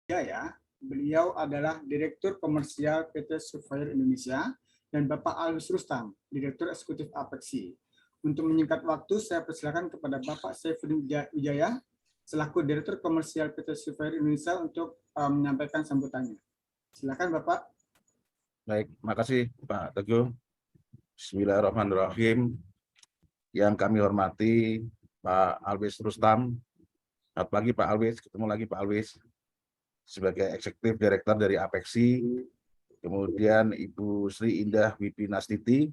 Ya, beliau adalah Direktur Komersial PT Surveyor Indonesia, dan Bapak Alwis Rustam, Direktur Eksekutif Apexi. Untuk menyingkat waktu, saya persilakan kepada Bapak Saifuddin Wijaya, selaku Direktur Komersial PT Surveyor Indonesia untuk menyampaikan sambutannya. Silakan Bapak. Baik, makasih Pak Teguh. Bismillahirrahmanirrahim. Yang kami hormati Pak Alwis Rustam. Selamat pagi Pak Alwis, ketemu lagi Pak Alwis sebagai Eksekutif Direktur dari Apexi. Kemudian Ibu Sri Indah Wipinastiti,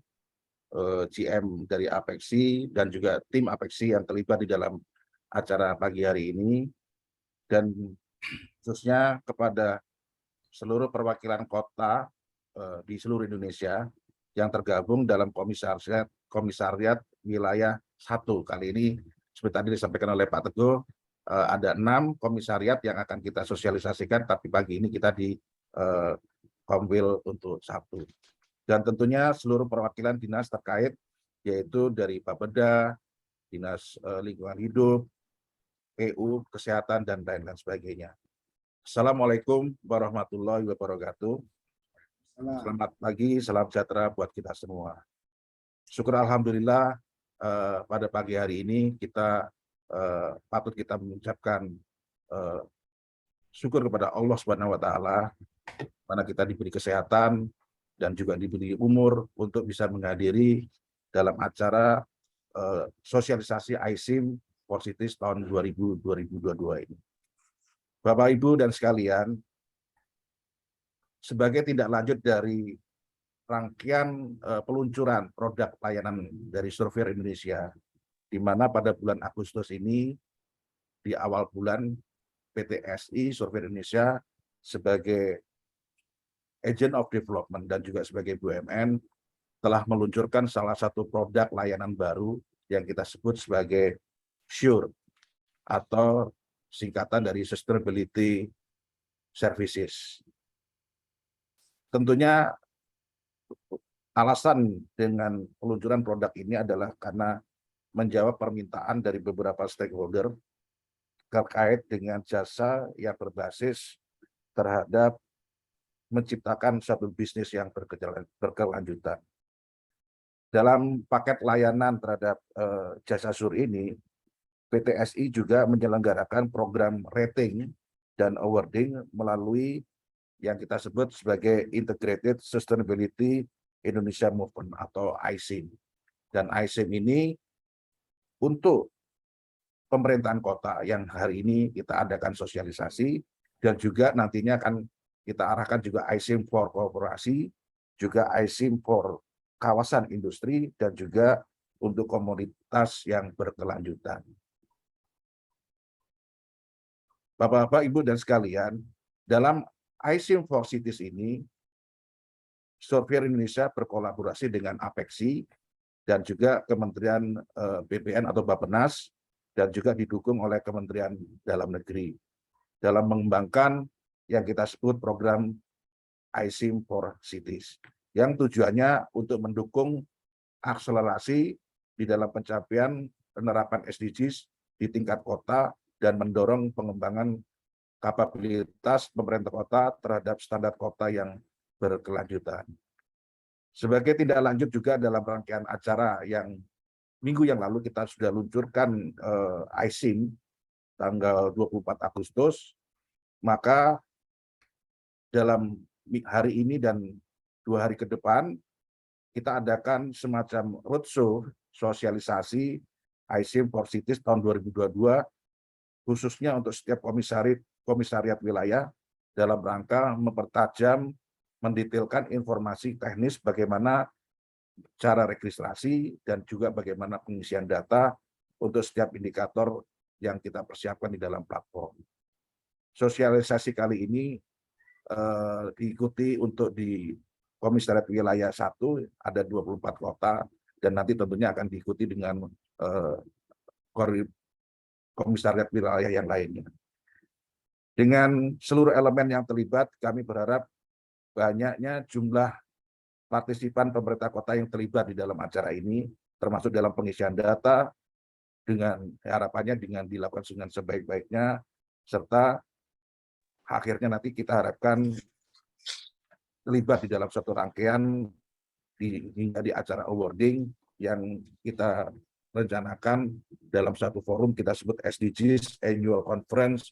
GM dari Apexi, dan juga tim Apexi yang terlibat di dalam acara pagi hari ini. Dan khususnya kepada seluruh perwakilan kota di seluruh Indonesia yang tergabung dalam komisariat wilayah 1. Kali ini seperti tadi disampaikan oleh Pak Teguh, ada 6 komisariat yang akan kita sosialisasikan, tapi pagi ini kita di Komwil untuk 1. Dan tentunya seluruh perwakilan dinas terkait, yaitu dari Bapeda, Dinas Lingkungan Hidup, PU, Kesehatan, dan lain-lain sebagainya. Assalamualaikum warahmatullahi wabarakatuh. Selamat pagi, salam sejahtera buat kita semua. Syukur alhamdulillah pada pagi hari ini kita patut kita mengucapkan syukur kepada Allah Subhanahu wa taala, mana kita diberi kesehatan dan juga diberi umur untuk bisa menghadiri dalam acara sosialisasi ISIM Positif tahun 2022 ini. Bapak Ibu dan sekalian, sebagai tindak lanjut dari rangkaian peluncuran produk layanan dari Surveyor Indonesia, di mana pada bulan Agustus ini, di awal bulan, PT SI Surveyor Indonesia sebagai Agent of Development dan juga sebagai BUMN telah meluncurkan salah satu produk layanan baru yang kita sebut sebagai SURE atau singkatan dari Sustainability Services. Tentunya alasan dengan peluncuran produk ini adalah karena menjawab permintaan dari beberapa stakeholder terkait dengan jasa yang berbasis terhadap menciptakan satu bisnis yang berkelanjutan. Dalam paket layanan terhadap jasa SURE ini, PT SI juga menyelenggarakan program rating dan awarding melalui yang kita sebut sebagai Integrated Sustainability Indonesia Movement atau ISIM. Dan ISIM ini untuk pemerintahan kota yang hari ini kita adakan sosialisasi, dan juga nantinya akan kita arahkan juga ISIM for korporasi, juga ISIM for kawasan industri, dan juga untuk komunitas yang berkelanjutan. Bapak-bapak, Ibu dan sekalian, dalam ISIM for Cities ini, Surveyor Indonesia berkolaborasi dengan Apexi dan juga Kementerian BPN atau Bappenas, dan juga didukung oleh Kementerian Dalam Negeri dalam mengembangkan yang kita sebut program ISIM for Cities, yang tujuannya untuk mendukung akselerasi di dalam pencapaian penerapan SDGs di tingkat kota dan mendorong pengembangan kapabilitas pemerintah kota terhadap standar kota yang berkelanjutan. Sebagai tindak lanjut juga dalam rangkaian acara yang minggu yang lalu kita sudah luncurkan ISIM tanggal 24 Agustus, maka dalam hari ini dan 2 hari ke depan kita adakan semacam roadshow sosialisasi ISIM for Cities tahun 2022 khususnya untuk setiap komisariat wilayah dalam rangka mempertajam, mendetailkan informasi teknis bagaimana cara registrasi dan juga bagaimana pengisian data untuk setiap indikator yang kita persiapkan di dalam platform. Sosialisasi kali ini diikuti untuk di Komisariat Wilayah 1 ada 24 kota, dan nanti tentunya akan diikuti dengan komisariat wilayah yang lainnya. Dengan seluruh elemen yang terlibat, kami berharap banyaknya jumlah partisipan pemerintah kota yang terlibat di dalam acara ini, termasuk dalam pengisian data, dengan harapannya dengan dilakukan dengan sebaik-baiknya, serta akhirnya nanti kita harapkan terlibat di dalam suatu rangkaian hingga di acara awarding yang kita rencanakan dalam satu forum kita sebut SDGs Annual Conference,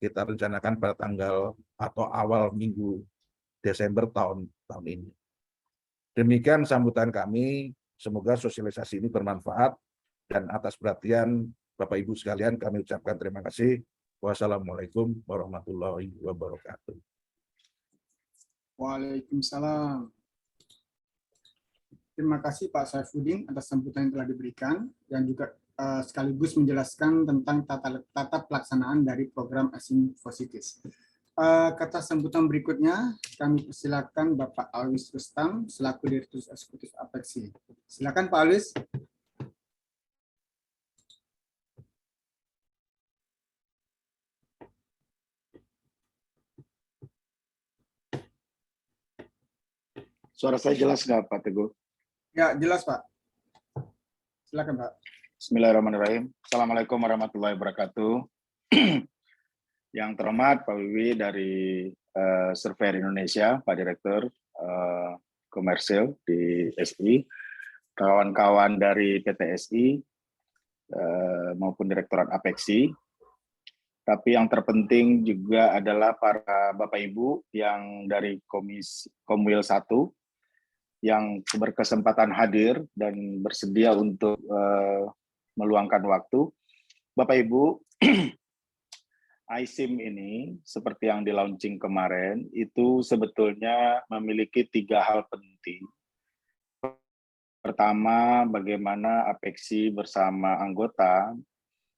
kita rencanakan pada tanggal atau awal minggu Desember tahun ini. Demikian sambutan kami, semoga sosialisasi ini bermanfaat, dan atas perhatian Bapak Ibu sekalian kami ucapkan terima kasih. Wassalamualaikum warahmatullahi wabarakatuh. Waalaikumsalam. Terima kasih Pak Saifuddin atas sambutan yang telah diberikan dan juga sekaligus menjelaskan tentang tata pelaksanaan dari program Asing Positis. Kata sambutan berikutnya, kami persilakan Bapak Alwis Rustam selaku Direktur Eksekutif Apeksi. Silakan Pak Alwis. Suara saya jelas nggak Pak Teguh? Ya, jelas Pak. Silakan Pak. Bismillahirrahmanirrahim. Assalamualaikum warahmatullahi wabarakatuh. Yang terhormat Pak Wiwi dari Surveyor Indonesia, Pak Direktur Komersil di SI, kawan-kawan dari PT SI maupun Direktorat Apeksi. Tapi yang terpenting juga adalah para Bapak Ibu yang dari Komwil 1 yang berkesempatan hadir dan bersedia untuk meluangkan waktu. Bapak Ibu, ISIM ini seperti yang di-launching kemarin, itu sebetulnya memiliki 3 hal penting. Pertama, bagaimana Apeksi bersama anggota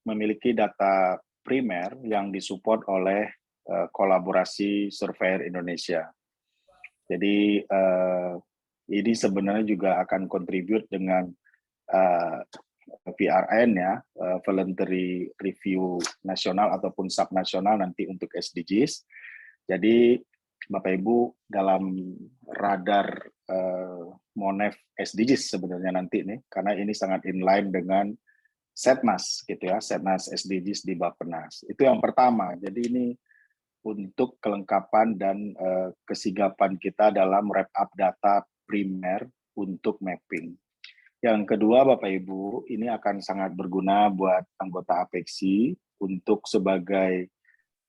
memiliki data primer yang disupport oleh kolaborasi Surveyor Indonesia. Jadi ini sebenarnya juga akan contribute dengan VRN ya, Voluntary Review Nasional ataupun subnasional nanti untuk SDGs. Jadi Bapak Ibu dalam radar Monef SDGs sebenarnya nanti nih, karena ini sangat inline dengan Setnas gitu ya, Setnas SDGs di Bappenas. Itu yang pertama. Jadi ini untuk kelengkapan dan kesigapan kita dalam wrap up data primer untuk mapping. Yang kedua, Bapak Ibu, ini akan sangat berguna buat anggota Apeksi untuk sebagai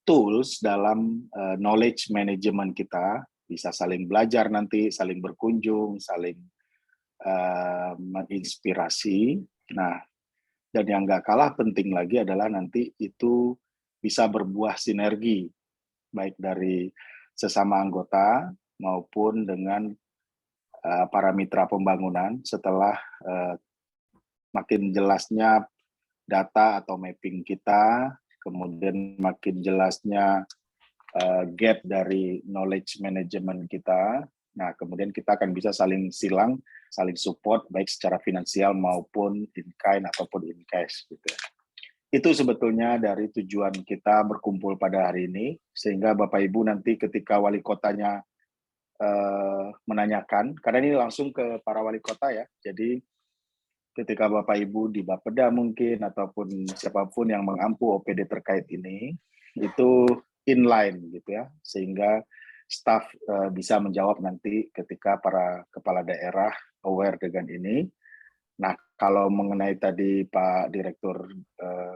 tools dalam knowledge management kita, bisa saling belajar nanti, saling berkunjung, saling menginspirasi. Nah, dan yang nggak kalah penting lagi adalah nanti itu bisa berbuah sinergi, baik dari sesama anggota maupun dengan para mitra pembangunan setelah makin jelasnya data atau mapping kita, kemudian makin jelasnya gap dari knowledge management kita. Nah, kemudian kita akan bisa saling silang, saling support baik secara finansial maupun in kind ataupun in cash gitu. Itu sebetulnya dari tujuan kita berkumpul pada hari ini, sehingga Bapak Ibu nanti ketika wali kotanya menanyakan, karena ini langsung ke para wali kota ya, jadi ketika Bapak Ibu di Bapeda mungkin ataupun siapapun yang mengampu OPD terkait ini, itu inline gitu ya, sehingga staf bisa menjawab nanti ketika para kepala daerah aware dengan ini. Nah, kalau mengenai tadi Pak Direktur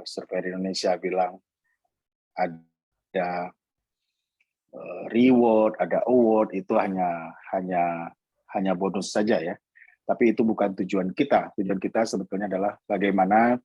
Surveyor Indonesia bilang ada reward, ada award, itu hanya bonus saja ya. Tapi itu bukan tujuan kita. Tujuan kita sebetulnya adalah bagaimana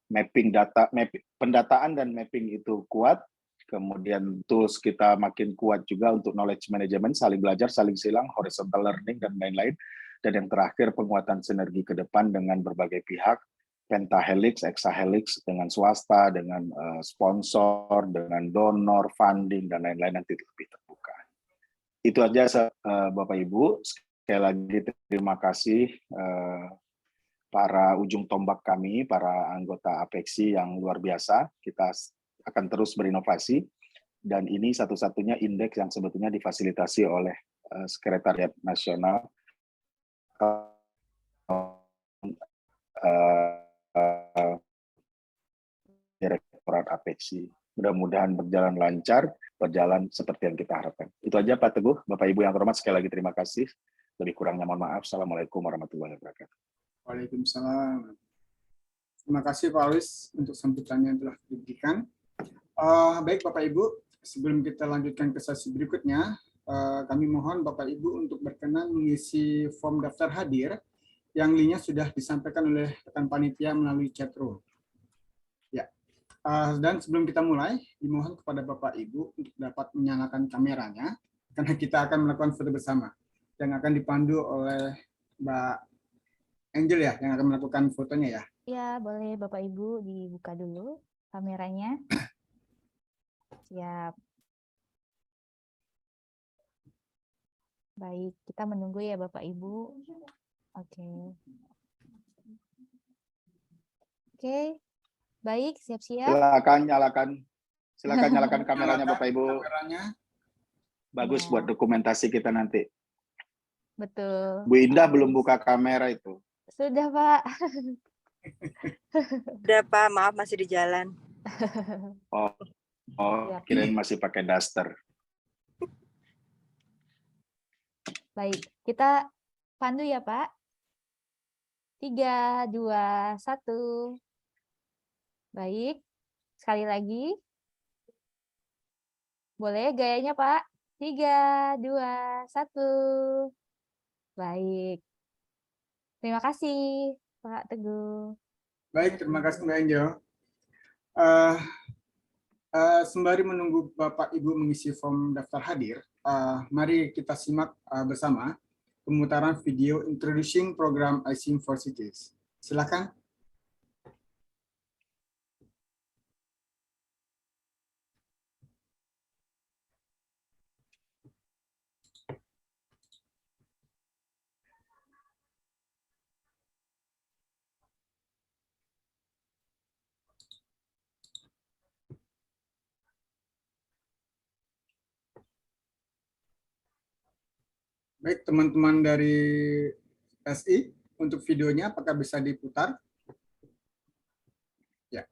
mapping data, pendataan dan mapping itu kuat, kemudian tools kita makin kuat juga untuk knowledge management, saling belajar, saling silang, horizontal learning, dan lain-lain. Dan yang terakhir, penguatan sinergi ke depan dengan berbagai pihak, pentahelix, hexahelix, dengan swasta, dengan sponsor, dengan donor, funding, dan lain-lain nanti lebih terbuka. Itu aja Bapak Ibu. Sekali lagi terima kasih para ujung tombak kami, para anggota Apeksi yang luar biasa. Kita akan terus berinovasi, dan ini satu-satunya indeks yang sebetulnya difasilitasi oleh Sekretariat Nasional Direktorat Apeksi. mudah-mudahan berjalan lancar, berjalan seperti yang kita harapkan. Itu aja Pak Teguh. Bapak Ibu yang terhormat, sekali lagi terima kasih. Lebih kurangnya mohon maaf. Assalamualaikum warahmatullahi wabarakatuh. Waalaikumsalam. Terima kasih Pak Awis untuk sambutannya yang telah diberikan. Baik Bapak Ibu, sebelum kita lanjutkan ke sesi berikutnya, kami mohon Bapak Ibu untuk berkenan mengisi form daftar hadir yang linknya sudah disampaikan oleh rekan panitia melalui chat room. Ya. Dan sebelum kita mulai, dimohon kepada Bapak Ibu untuk dapat menyalakan kameranya, karena kita akan melakukan foto bersama yang akan dipandu oleh Mbak Angel ya, yang akan melakukan fotonya ya. Ya, boleh Bapak Ibu dibuka dulu kameranya. Siap. Baik, kita menunggu ya Bapak Ibu. Oke. Oke. Baik, siap-siap. Silakan nyalakan kameranya Bapak Ibu. Kameranya. Bagus Ya. buat dokumentasi kita nanti. Betul. Bu Indah belum buka kamera itu. Sudah, Pak. Udah Pak, maaf masih di jalan. Oh, Siap. kirain masih pakai daster. Baik, kita pandu ya, Pak. 3, 2, 1. Baik, sekali lagi. Boleh gayanya, Pak? 3, 2, 1. Baik. Terima kasih, Pak Teguh. Baik, terima kasih Mbak Angel. Sembari menunggu Bapak Ibu mengisi form daftar hadir, mari kita simak bersama pemutaran video Introducing Program iSIM for Cities. Silakan. Baik, teman-teman dari SI, untuk videonya apakah bisa diputar? Ya.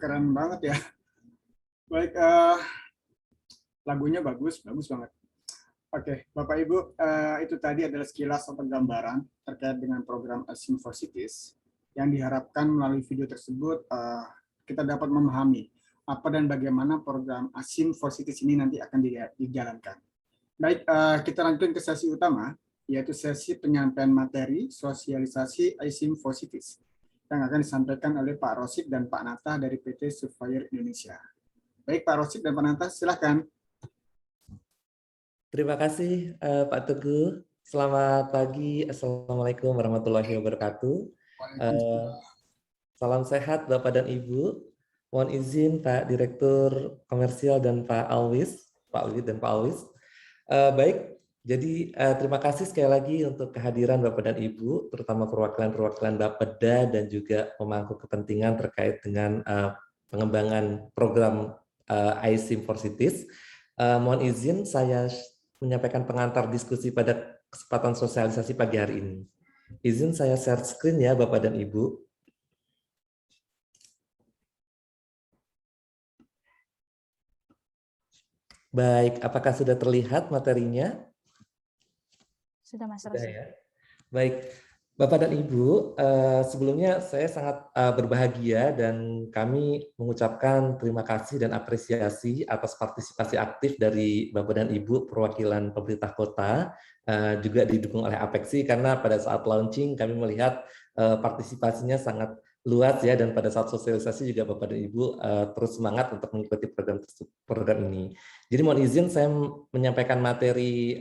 keren banget ya. Baik, lagunya bagus banget. Oke, Bapak Ibu, itu tadi adalah sekilas atau gambaran terkait dengan program ASIM for Cities yang diharapkan melalui video tersebut kita dapat memahami apa dan bagaimana program ASIM for Cities ini nanti akan dijalankan. Baik, kita lanjutkan ke sesi utama, yaitu sesi penyampaian materi sosialisasi ASIM for Cities yang akan disampaikan oleh Pak Rosyid dan Pak Nata dari PT Surveyor Indonesia. Baik, Pak Rosyid dan Pak Nata, silakan. Terima kasih Pak Teguh. Selamat pagi. Assalamualaikum warahmatullahi wabarakatuh. Salam sehat Bapak dan Ibu. Mohon izin Pak Direktur Komersial dan Pak Alwis, Pak Alwis dan Pak Alwis. Baik, jadi terima kasih sekali lagi untuk kehadiran Bapak dan Ibu, terutama perwakilan-perwakilan Bapeda dan juga pemangku kepentingan terkait dengan pengembangan program ASIM for Cities. Mohon izin saya menyampaikan pengantar diskusi pada kesempatan sosialisasi pagi hari ini. Izin saya share screen ya Bapak dan Ibu. Baik, apakah sudah terlihat materinya? Sudah Mas Sudah Rosyid. ya. Baik, Bapak dan Ibu, sebelumnya saya sangat berbahagia dan kami mengucapkan terima kasih dan apresiasi atas partisipasi aktif dari Bapak dan Ibu perwakilan pemerintah kota, juga didukung oleh Apexi karena pada saat launching kami melihat partisipasinya sangat luas ya, dan pada saat sosialisasi juga Bapak dan Ibu terus semangat untuk mengikuti program ini. Jadi mohon izin saya menyampaikan materi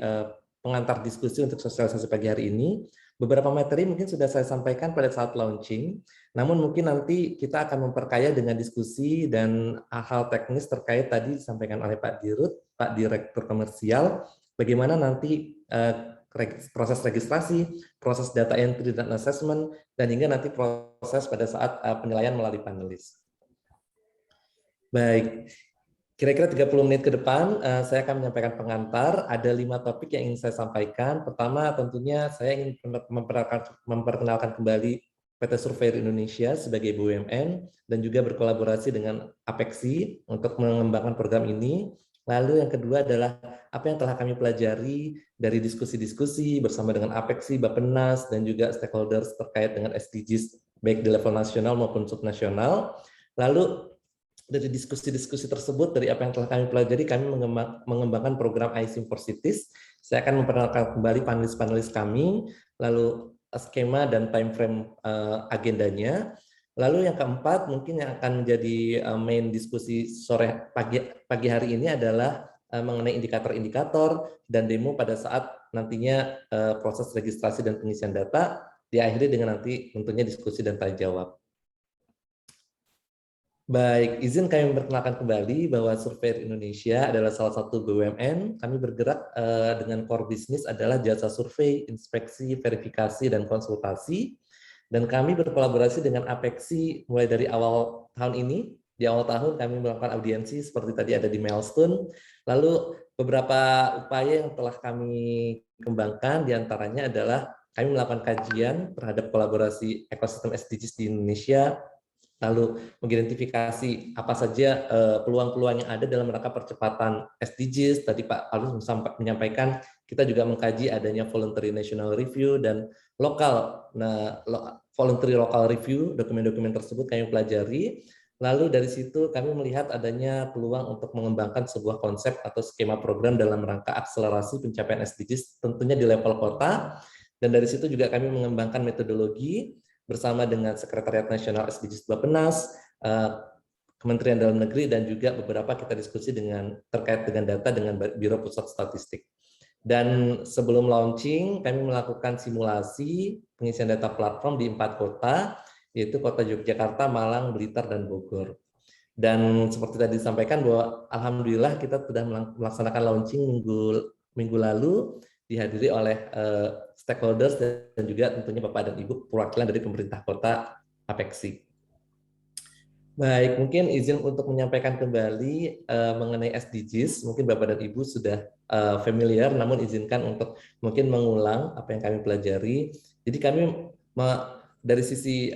pengantar diskusi untuk sosialisasi pagi hari ini. Beberapa materi mungkin sudah saya sampaikan pada saat launching, namun mungkin nanti kita akan memperkaya dengan diskusi dan hal-hal teknis terkait tadi disampaikan oleh Pak Dirut, Pak Direktur Komersial, bagaimana nanti proses registrasi, proses data entry dan assessment, dan hingga nanti proses pada saat penilaian melalui panelis. Baik. Kira-kira 30 menit ke depan, saya akan menyampaikan pengantar. Ada 5 topik yang ingin saya sampaikan. Pertama, tentunya saya ingin memperkenalkan kembali PT Surveyor Indonesia sebagai BUMN dan juga berkolaborasi dengan Apexi untuk mengembangkan program ini. Lalu yang kedua adalah apa yang telah kami pelajari dari diskusi-diskusi bersama dengan Apexi, Bappenas, dan juga stakeholders terkait dengan SDGs, baik di level nasional maupun subnasional. Lalu dari diskusi-diskusi tersebut, dari apa yang telah kami pelajari, kami mengembangkan program ASIM for Cities. Saya akan memperkenalkan kembali panelis-panelis kami, lalu skema dan time frame agendanya. Lalu yang keempat, mungkin yang akan menjadi main diskusi pagi hari ini adalah mengenai indikator-indikator dan demo pada saat nantinya proses registrasi dan pengisian data, diakhiri dengan nanti tentunya diskusi dan tanya jawab. Baik, izin kami memperkenalkan kembali bahwa Surveyor Indonesia adalah salah satu BUMN. Kami bergerak dengan core bisnis adalah jasa survei, inspeksi, verifikasi, dan konsultasi. Dan kami berkolaborasi dengan Apexi mulai dari awal tahun ini. Di awal tahun kami melakukan audiensi seperti tadi ada di Milestone. Lalu beberapa upaya yang telah kami kembangkan diantaranya adalah kami melakukan kajian terhadap kolaborasi ekosistem SDGs di Indonesia, lalu mengidentifikasi apa saja peluang-peluang yang ada dalam rangka percepatan SDGs. Tadi Pak Alus menyampaikan kita juga mengkaji adanya voluntary national review dan voluntary local review. Dokumen-dokumen tersebut kami pelajari. Lalu dari situ kami melihat adanya peluang untuk mengembangkan sebuah konsep atau skema program dalam rangka akselerasi pencapaian SDGs tentunya di level kota. Dan dari situ juga kami mengembangkan metodologi bersama dengan Sekretariat Nasional SDGs Bappenas, Kementerian Dalam Negeri, dan juga beberapa kita diskusi terkait dengan data dengan Biro Pusat Statistik. Dan sebelum launching, kami melakukan simulasi pengisian data platform di 4 kota, yaitu Kota Yogyakarta, Malang, Blitar, dan Bogor. Dan seperti tadi disampaikan bahwa alhamdulillah kita sudah melaksanakan launching minggu lalu, dihadiri oleh stakeholders dan juga tentunya Bapak dan Ibu perwakilan dari pemerintah kota Apexi. Baik, mungkin izin untuk menyampaikan kembali mengenai SDGs. Mungkin Bapak dan Ibu sudah familiar, namun izinkan untuk mungkin mengulang apa yang kami pelajari. Jadi kami dari sisi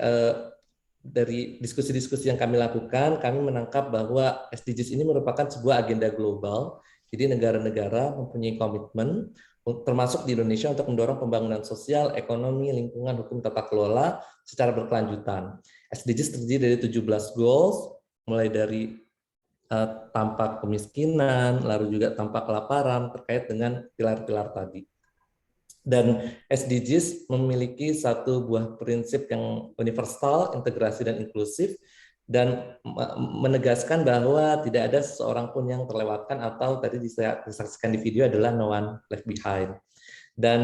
dari diskusi-diskusi yang kami lakukan, kami menangkap bahwa SDGs ini merupakan sebuah agenda global. Jadi negara-negara mempunyai komitmen, termasuk di Indonesia, untuk mendorong pembangunan sosial, ekonomi, lingkungan, hukum, tata kelola secara berkelanjutan. SDGs terdiri dari 17 goals, mulai dari tanpa kemiskinan, lalu juga tanpa kelaparan, terkait dengan pilar-pilar tadi. Dan SDGs memiliki satu buah prinsip yang universal, integrasi dan inklusif, dan menegaskan bahwa tidak ada seseorang pun yang terlewatkan, atau tadi disaksikan di video adalah no one left behind. Dan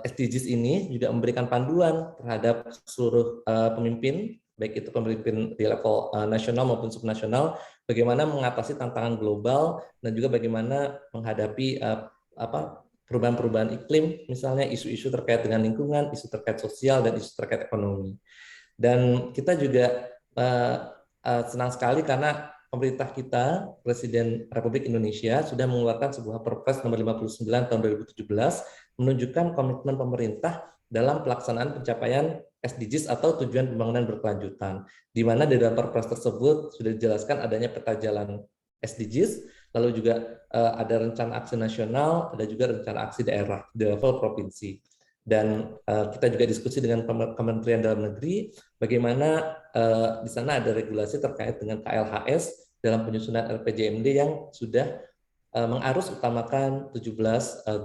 SDGs ini juga memberikan panduan terhadap seluruh pemimpin, baik itu pemimpin di level nasional maupun subnasional, bagaimana mengatasi tantangan global dan juga bagaimana menghadapi perubahan-perubahan iklim, misalnya isu-isu terkait dengan lingkungan, isu terkait sosial, dan isu terkait ekonomi. Dan kita juga senang sekali karena pemerintah kita, Presiden Republik Indonesia, sudah mengeluarkan sebuah Perpres nomor 59 tahun 2017, menunjukkan komitmen pemerintah dalam pelaksanaan pencapaian SDGs atau tujuan pembangunan berkelanjutan, di mana di dalam Perpres tersebut sudah dijelaskan adanya peta jalan SDGs, lalu juga ada rencana aksi nasional, ada juga rencana aksi daerah di level provinsi. Dan kita juga diskusi dengan Kementerian Dalam Negeri, bagaimana di sana ada regulasi terkait dengan KLHS dalam penyusunan RPJMD yang sudah mengarus utamakan 17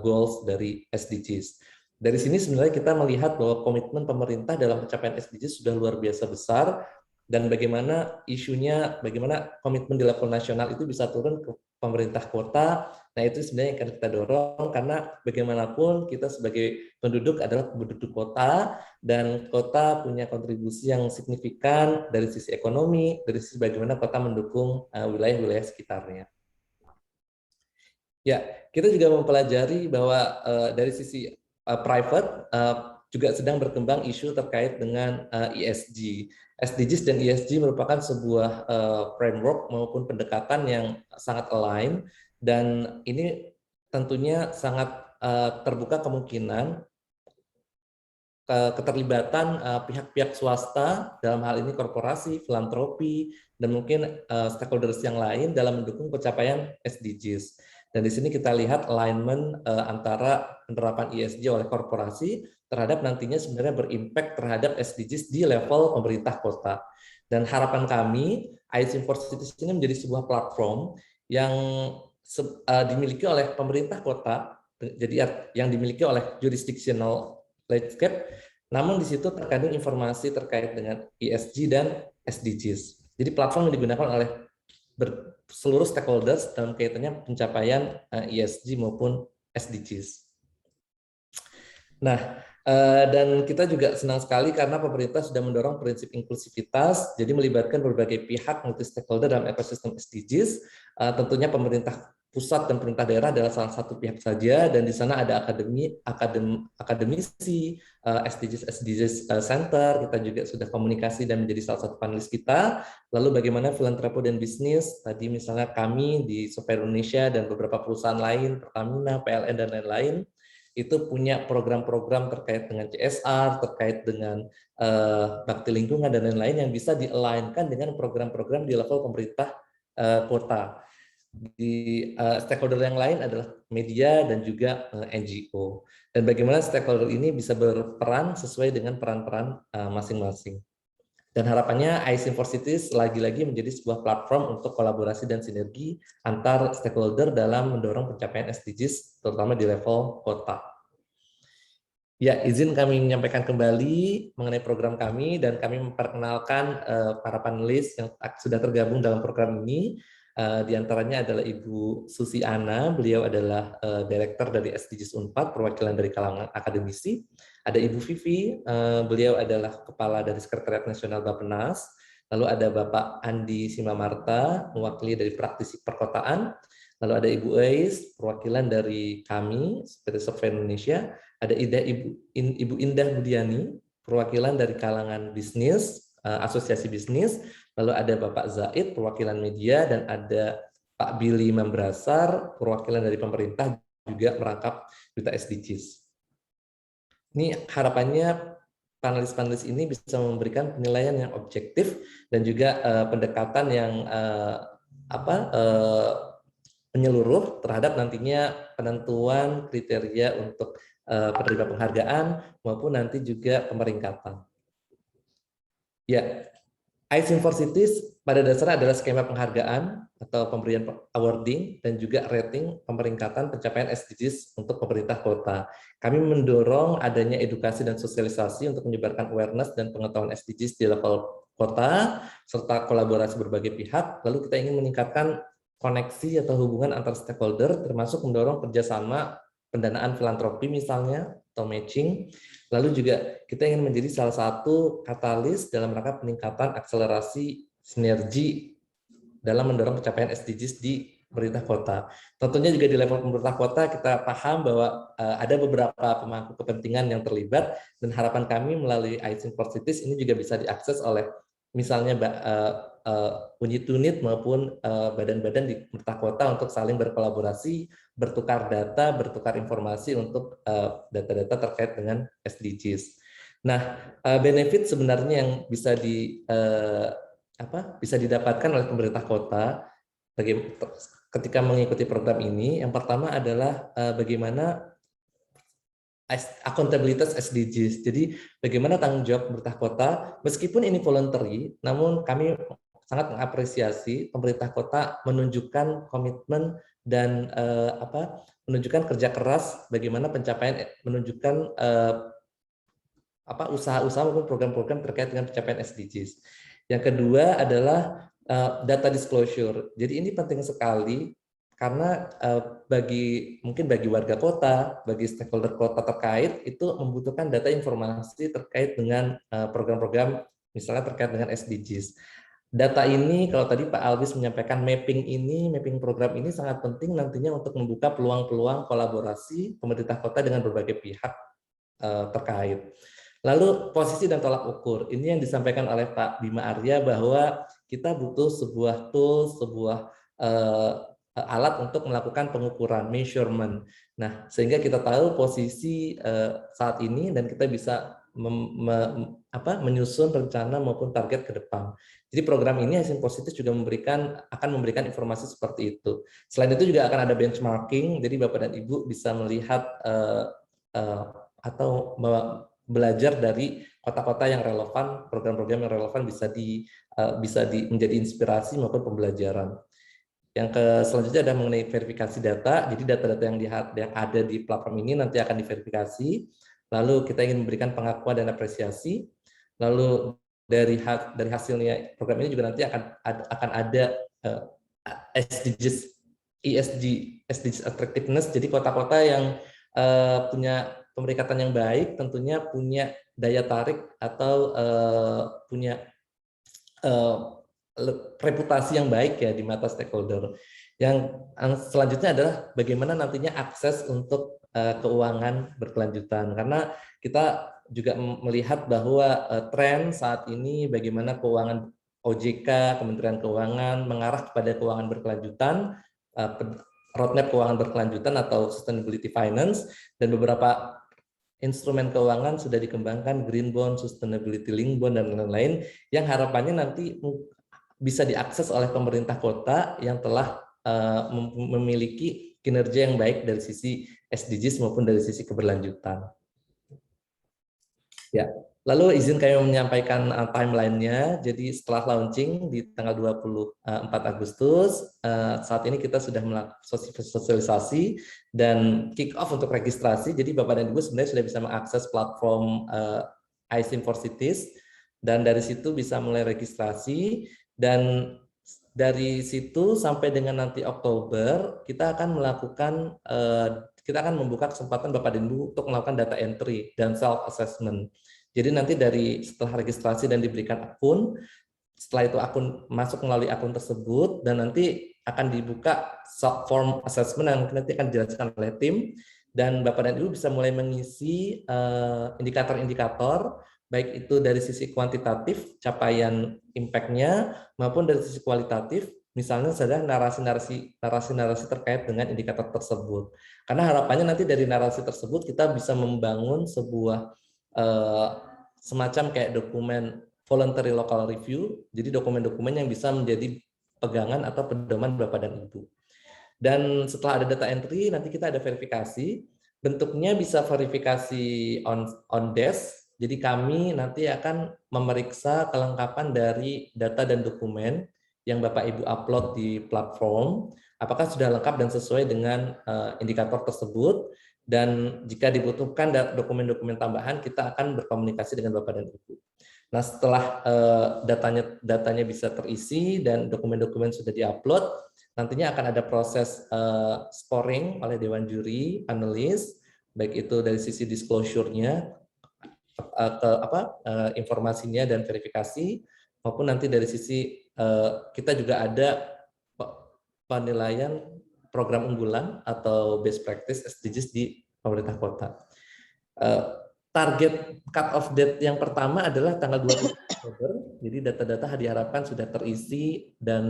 goals dari SDGs. Dari sini sebenarnya kita melihat bahwa komitmen pemerintah dalam pencapaian SDGs sudah luar biasa besar, dan bagaimana isunya, bagaimana komitmen di level nasional itu bisa turun ke pemerintah kota. Nah, itu sebenarnya yang akan kita dorong, karena bagaimanapun kita sebagai penduduk adalah penduduk kota, dan kota punya kontribusi yang signifikan dari sisi ekonomi, dari sisi bagaimana kota mendukung wilayah-wilayah sekitarnya. Ya, kita juga mempelajari bahwa dari sisi private juga sedang berkembang isu terkait dengan ESG. SDGs dan ESG merupakan sebuah framework maupun pendekatan yang sangat align, dan ini tentunya sangat terbuka kemungkinan keterlibatan pihak-pihak swasta, dalam hal ini korporasi, filantropi, dan mungkin stakeholders yang lain dalam mendukung pencapaian SDGs. Dan di sini kita lihat alignment antara penerapan ESG oleh korporasi terhadap nantinya sebenarnya berimpact terhadap SDGs di level pemerintah kota. Dan harapan kami, ICIM for Cities ini menjadi sebuah platform yang dimiliki oleh pemerintah kota, jadi yang dimiliki oleh jurisdictional landscape, namun di situ terkandung informasi terkait dengan ESG dan SDGs. Jadi platform yang digunakan oleh seluruh stakeholders dalam kaitannya pencapaian ESG maupun SDGs. Nah, dan kita juga senang sekali karena pemerintah sudah mendorong prinsip inklusivitas, jadi melibatkan berbagai pihak multi stakeholder dalam ekosistem SDGs. Tentunya pemerintah pusat dan pemerintah daerah adalah salah satu pihak saja, dan di sana ada akademisi, SDGs Center, kita juga sudah komunikasi dan menjadi salah satu panelis kita. Lalu bagaimana filantropi dan bisnis, tadi misalnya kami di Surveyor Indonesia dan beberapa perusahaan lain, Pertamina, PLN, dan lain-lain, itu punya program-program terkait dengan CSR, terkait dengan bakti lingkungan, dan lain-lain yang bisa di-align-kan dengan program-program di level pemerintah kota. Di stakeholder yang lain adalah media dan juga NGO. Dan bagaimana stakeholder ini bisa berperan sesuai dengan peran-peran masing-masing. Dan harapannya ICIM for Cities lagi-lagi menjadi sebuah platform untuk kolaborasi dan sinergi antar stakeholder dalam mendorong pencapaian SDGs, terutama di level kota. Ya, izin kami menyampaikan kembali mengenai program kami, dan kami memperkenalkan para panelis yang sudah tergabung dalam program ini. Di antaranya adalah Ibu Susi Ana, beliau adalah Direktur dari SDGs Unpad, perwakilan dari kalangan akademisi. Ada Ibu Vivi, beliau adalah Kepala dari Sekretariat Nasional Bappenas. Lalu ada Bapak Andi Simamarta, mewakili dari praktisi perkotaan. Lalu ada Ibu Eis, perwakilan dari kami, PT Surveyor Indonesia. Ada Ibu Indah Budiani, perwakilan dari kalangan bisnis, asosiasi bisnis. Lalu ada Bapak Zaid, perwakilan media, dan ada Pak Billy Membrasar, perwakilan dari pemerintah, juga merangkap Duta SDGs. Ini harapannya panelis-panelis ini bisa memberikan penilaian yang objektif dan juga pendekatan yang menyeluruh terhadap nantinya penentuan kriteria untuk penerima penghargaan maupun nanti juga pemeringkatan. Ya, ICIM for Cities pada dasarnya adalah skema penghargaan atau pemberian awarding dan juga rating pemeringkatan pencapaian SDGs untuk pemerintah kota. Kami mendorong adanya edukasi dan sosialisasi untuk menyebarkan awareness dan pengetahuan SDGs di level kota serta kolaborasi berbagai pihak. Lalu kita ingin meningkatkan koneksi atau hubungan antar stakeholder termasuk mendorong kerjasama pendanaan filantropi misalnya atau matching. Lalu juga kita ingin menjadi salah satu katalis dalam rangka peningkatan akselerasi sinergi dalam mendorong pencapaian SDGs di pemerintah kota. Tentunya juga di level pemerintah kota kita paham bahwa ada beberapa pemangku kepentingan yang terlibat dan harapan kami melalui ICIM for Cities ini juga bisa diakses oleh misalnya unit-unit maupun badan-badan di pemerintah kota untuk saling berkolaborasi, bertukar data, bertukar informasi untuk data-data terkait dengan SDGs. Nah, benefit sebenarnya yang bisa bisa didapatkan oleh pemerintah kota ketika mengikuti program ini. Yang pertama adalah bagaimana akuntabilitas SDGs. Jadi bagaimana tanggung jawab pemerintah kota, meskipun ini voluntary, namun kami sangat mengapresiasi pemerintah kota menunjukkan komitmen dan menunjukkan kerja keras bagaimana pencapaian, menunjukkan usaha-usaha maupun program-program terkait dengan pencapaian SDGs. Yang kedua adalah data disclosure. Jadi ini penting sekali karena mungkin bagi warga kota, bagi stakeholder kota terkait itu membutuhkan data informasi terkait dengan program-program misalnya terkait dengan SDGs. Data ini kalau tadi Pak Albis menyampaikan mapping program ini sangat penting nantinya untuk membuka peluang-peluang kolaborasi pemerintah kota dengan berbagai pihak terkait. Lalu posisi dan tolak ukur, ini yang disampaikan oleh Pak Bima Arya bahwa kita butuh sebuah tool, sebuah alat untuk melakukan pengukuran, measurement. Nah, sehingga kita tahu posisi saat ini dan kita bisa menyusun rencana maupun target ke depan. Jadi program ini ICIM for Cities juga akan memberikan informasi seperti itu. Selain itu juga akan ada benchmarking, jadi Bapak dan Ibu bisa melihat atau belajar dari kota-kota yang relevan, program-program yang relevan bisa menjadi inspirasi maupun pembelajaran. Yang selanjutnya ada mengenai verifikasi data. Jadi data-data yang ada di platform ini nanti akan diverifikasi. Lalu kita ingin memberikan pengakuan dan apresiasi. Lalu dari hasilnya program ini juga nanti akan ada SDGs attractiveness. Jadi kota-kota yang punya pemeringkatan yang baik tentunya punya daya tarik atau punya reputasi yang baik ya di mata stakeholder. Yang selanjutnya adalah bagaimana nantinya akses untuk keuangan berkelanjutan, karena kita juga melihat bahwa tren saat ini bagaimana keuangan OJK, Kementerian Keuangan mengarah kepada keuangan berkelanjutan, roadmap keuangan berkelanjutan atau sustainability finance, dan beberapa instrumen keuangan sudah dikembangkan, green bond, sustainability link bond, dan lain-lain, yang harapannya nanti bisa diakses oleh pemerintah kota yang telah memiliki kinerja yang baik dari sisi SDGs maupun dari sisi keberlanjutan. Ya, lalu izin kami menyampaikan timeline-nya. Jadi setelah launching di tanggal 24 Agustus, saat ini kita sudah melakukan sosialisasi dan kick off untuk registrasi. Jadi Bapak dan Ibu sebenarnya sudah bisa mengakses platform ICIM for Cities, dan dari situ bisa mulai registrasi. Dan dari situ sampai dengan nanti Oktober kita akan membuka kesempatan Bapak dan Ibu untuk melakukan data entry dan self assessment. Jadi nanti setelah registrasi dan diberikan akun, setelah itu akun masuk melalui akun tersebut, dan nanti akan dibuka form assessment yang nanti akan dijelaskan oleh tim, dan Bapak dan Ibu bisa mulai mengisi indikator-indikator, baik itu dari sisi kuantitatif, capaian impact-nya, maupun dari sisi kualitatif, misalnya saja narasi-narasi terkait dengan indikator tersebut. Karena harapannya nanti dari narasi tersebut kita bisa membangun sebuah semacam kayak dokumen voluntary local review, jadi dokumen-dokumen yang bisa menjadi pegangan atau pedoman Bapak dan Ibu. Dan setelah ada data entry, nanti kita ada verifikasi. Bentuknya bisa verifikasi on desk, jadi kami nanti akan memeriksa kelengkapan dari data dan dokumen yang Bapak Ibu upload di platform, apakah sudah lengkap dan sesuai dengan indikator tersebut, dan jika dibutuhkan dokumen-dokumen tambahan, kita akan berkomunikasi dengan Bapak dan Ibu. Nah, setelah datanya bisa terisi dan dokumen-dokumen sudah diupload, nantinya akan ada proses scoring oleh Dewan Juri, panelis, baik itu dari sisi disclosure-nya, informasinya dan verifikasi, maupun nanti dari sisi kita juga ada penilaian program unggulan atau best practice SDGs di pemerintah kota. Target cut-off date yang pertama adalah tanggal 20 Oktober, jadi data-data diharapkan sudah terisi dan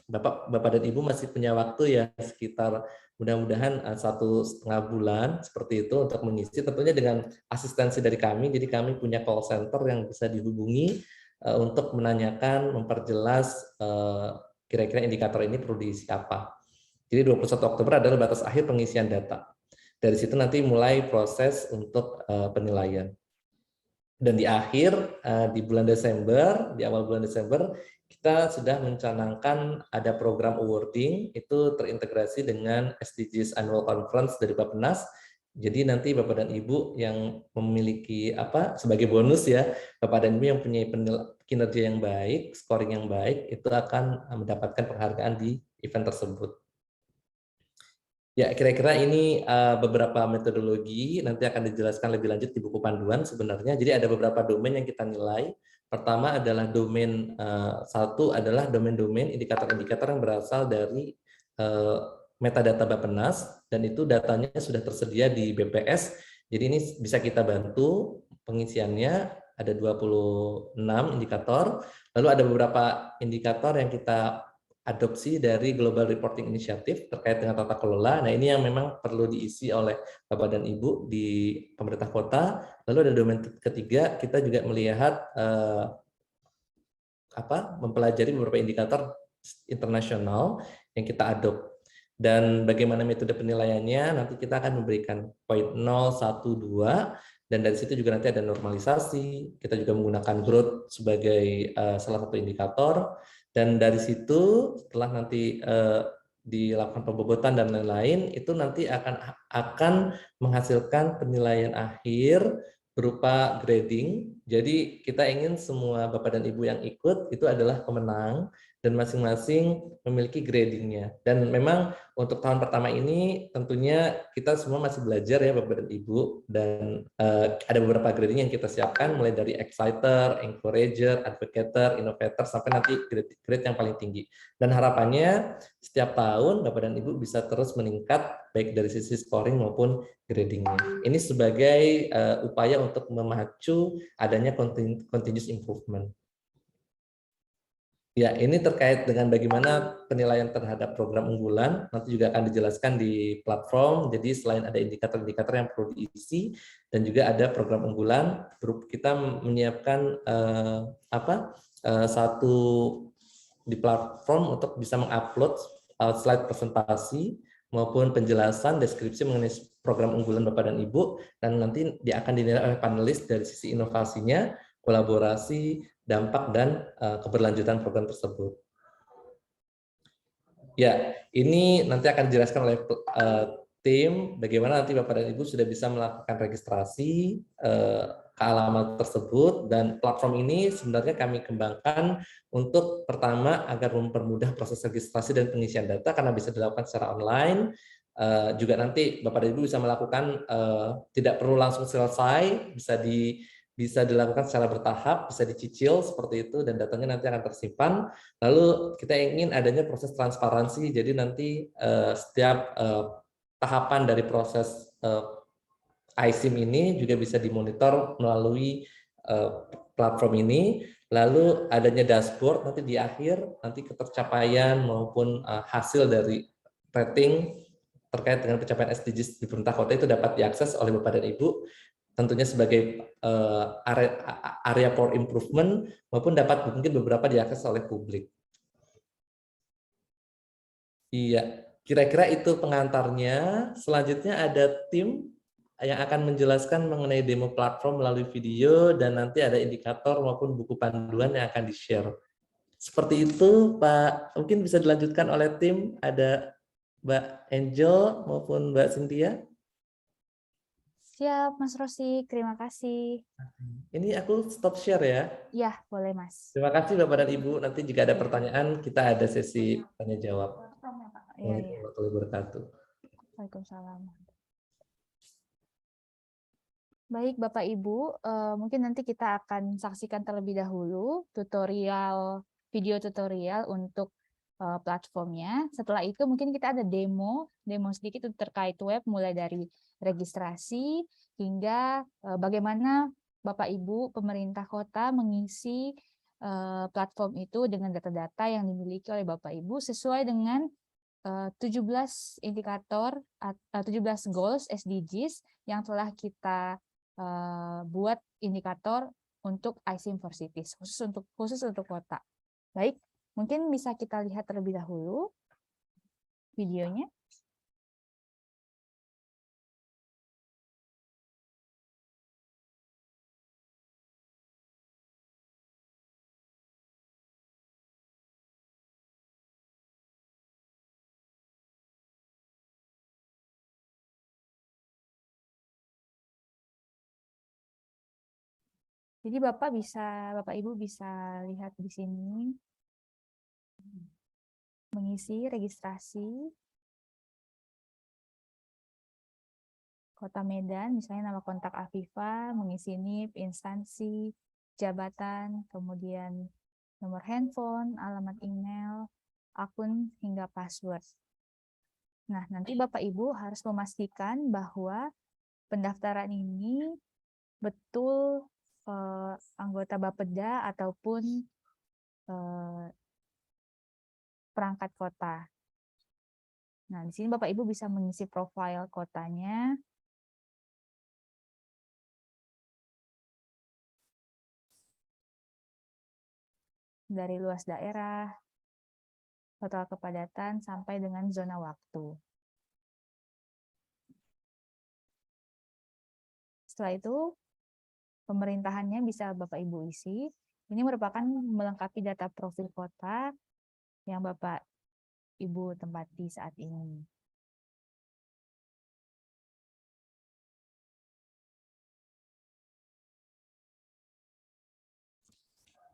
Bapak dan Ibu masih punya waktu ya sekitar mudah-mudahan 1,5 bulan seperti itu untuk mengisi, tentunya dengan asistensi dari kami. Jadi kami punya call center yang bisa dihubungi untuk menanyakan, memperjelas kira-kira indikator ini perlu diisi apa. Jadi 21 Oktober adalah batas akhir pengisian data. Dari situ nanti mulai proses untuk penilaian. Dan di akhir, di bulan Desember, di awal bulan Desember, kita sudah mencanangkan ada program awarding, itu terintegrasi dengan SDGs Annual Conference dari Bappenas. Jadi nanti Bapak dan Ibu yang memiliki sebagai bonus ya, Bapak dan Ibu yang punya kinerja yang baik, scoring yang baik, itu akan mendapatkan penghargaan di event tersebut. Ya, kira-kira ini beberapa metodologi, nanti akan dijelaskan lebih lanjut di buku panduan sebenarnya. Jadi ada beberapa domain yang kita nilai. Pertama adalah domain, satu adalah domain-domain indikator-indikator yang berasal dari metadata Bappenas, dan itu datanya sudah tersedia di BPS. Jadi ini bisa kita bantu pengisiannya, ada 26 indikator. Lalu ada beberapa indikator yang kita adopsi dari Global Reporting Initiative terkait dengan tata kelola. Nah, ini yang memang perlu diisi oleh Bapak dan Ibu di pemerintah kota. Lalu ada domain ketiga, kita juga melihat mempelajari beberapa indikator internasional yang kita adopt. Dan bagaimana metode penilaiannya, nanti kita akan memberikan poin 0, 1, 2, dan dari situ juga nanti ada normalisasi. Kita juga menggunakan growth sebagai salah satu indikator. Dan dari situ setelah nanti dilakukan pembobotan dan lain-lain, itu nanti akan menghasilkan penilaian akhir berupa grading. Jadi kita ingin semua Bapak dan Ibu yang ikut itu adalah pemenang dan masing-masing memiliki gradingnya. Dan memang untuk tahun pertama ini tentunya kita semua masih belajar ya Bapak dan Ibu, dan ada beberapa grading yang kita siapkan mulai dari exciter, encourager, advocator, innovator sampai nanti grade yang paling tinggi. Dan harapannya setiap tahun Bapak dan Ibu bisa terus meningkat baik dari sisi scoring maupun gradingnya. Ini sebagai upaya untuk memacu adanya continuous improvement. Ya, ini terkait dengan bagaimana penilaian terhadap program unggulan, nanti juga akan dijelaskan di platform. Jadi selain ada indikator-indikator yang perlu diisi, dan juga ada program unggulan, kita menyiapkan satu di platform untuk bisa mengupload slide presentasi maupun penjelasan deskripsi mengenai program unggulan Bapak dan Ibu, dan nanti dia akan dinilai oleh panelis dari sisi inovasinya, kolaborasi, dampak, dan keberlanjutan program tersebut. Ya, ini nanti akan dijelaskan oleh tim bagaimana nanti Bapak dan Ibu sudah bisa melakukan registrasi ke alamat tersebut, dan platform ini sebenarnya kami kembangkan untuk pertama agar mempermudah proses registrasi dan pengisian data karena bisa dilakukan secara online. Juga nanti Bapak dan Ibu bisa melakukan tidak perlu langsung selesai, bisa dilakukan secara bertahap, bisa dicicil seperti itu, dan datanya nanti akan tersimpan. Lalu kita ingin adanya proses transparansi, jadi nanti setiap tahapan dari proses iSIM ini juga bisa dimonitor melalui platform ini. Lalu adanya dashboard nanti di akhir, nanti ketercapaian maupun hasil dari rating terkait dengan pencapaian SDGs di pemerintah kota itu dapat diakses oleh Bapak dan Ibu. tentunya sebagai area for improvement, maupun dapat mungkin beberapa diakses oleh publik. Iya, kira-kira itu pengantarnya. Selanjutnya ada tim yang akan menjelaskan mengenai demo platform melalui video, dan nanti ada indikator maupun buku panduan yang akan di-share. Seperti itu, Pak. Mungkin bisa dilanjutkan oleh tim. Ada Mbak Angel maupun Mbak Cynthia. Siap, Mas Rosi. Terima kasih. Ini aku stop share ya. Ya, boleh, Mas. Terima kasih Bapak dan Ibu. Nanti jika ada pertanyaan, kita ada sesi tanya jawab. Iya, iya. Warahmatullahi wabarakatuh. Waalaikumsalam. Baik, Bapak Ibu, mungkin nanti kita akan saksikan terlebih dahulu video tutorial untuk platformnya. Setelah itu mungkin kita ada demo sedikit terkait web, mulai dari registrasi hingga bagaimana Bapak Ibu pemerintah kota mengisi platform itu dengan data-data yang dimiliki oleh Bapak Ibu sesuai dengan 17 indikator, 17 goals SDGs yang telah kita buat indikator untuk ICIM for Cities, khusus untuk kota. Baik, mungkin bisa kita lihat terlebih dahulu videonya. Jadi Bapak Ibu bisa lihat di sini mengisi registrasi Kota Medan, misalnya nama kontak Afifa, mengisi NIP, instansi, jabatan, kemudian nomor handphone, alamat email, akun, hingga password. Nah, nanti Bapak Ibu harus memastikan bahwa pendaftaran ini betul anggota Bapeda ataupun perangkat kota. Nah, di sini Bapak Ibu bisa mengisi profil kotanya. Dari luas daerah, total kepadatan, sampai dengan zona waktu. Setelah itu, pemerintahannya bisa Bapak Ibu isi. Ini merupakan melengkapi data profil kota yang Bapak Ibu tempati saat ini.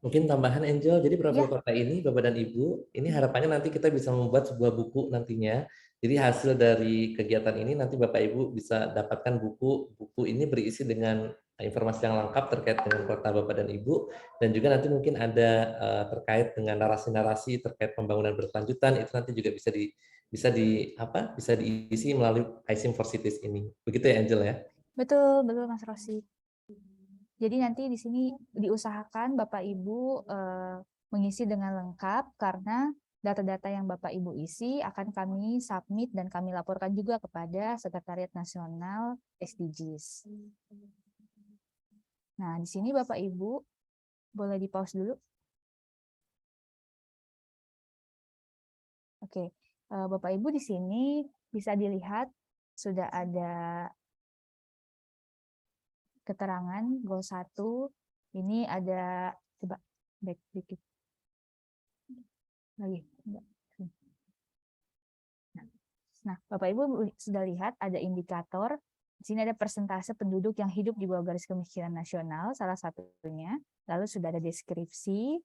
Mungkin tambahan Angel, jadi profil Ya. kota ini Bapak dan Ibu, ini harapannya nanti kita bisa membuat sebuah buku nantinya. Jadi hasil dari kegiatan ini nanti Bapak Ibu bisa dapatkan buku ini berisi dengan informasi yang lengkap terkait dengan kota Bapak dan Ibu, dan juga nanti mungkin ada terkait dengan narasi-narasi terkait pembangunan berkelanjutan, itu nanti juga bisa diisi melalui ICIM for Cities ini. Begitu ya Angel ya? Betul Mas Rosi. Jadi nanti di sini diusahakan Bapak Ibu mengisi dengan lengkap, karena data-data yang Bapak Ibu isi akan kami submit dan kami laporkan juga kepada Sekretariat Nasional SDGs. Nah, di sini Bapak Ibu boleh di-pause dulu. Oke, Bapak Ibu di sini bisa dilihat sudah ada keterangan goal 1. Ini ada, coba back dikit lagi. Nah, Bapak Ibu sudah lihat ada indikator. Di sini ada persentase penduduk yang hidup di bawah garis kemiskinan nasional, salah satunya. Lalu sudah ada deskripsi.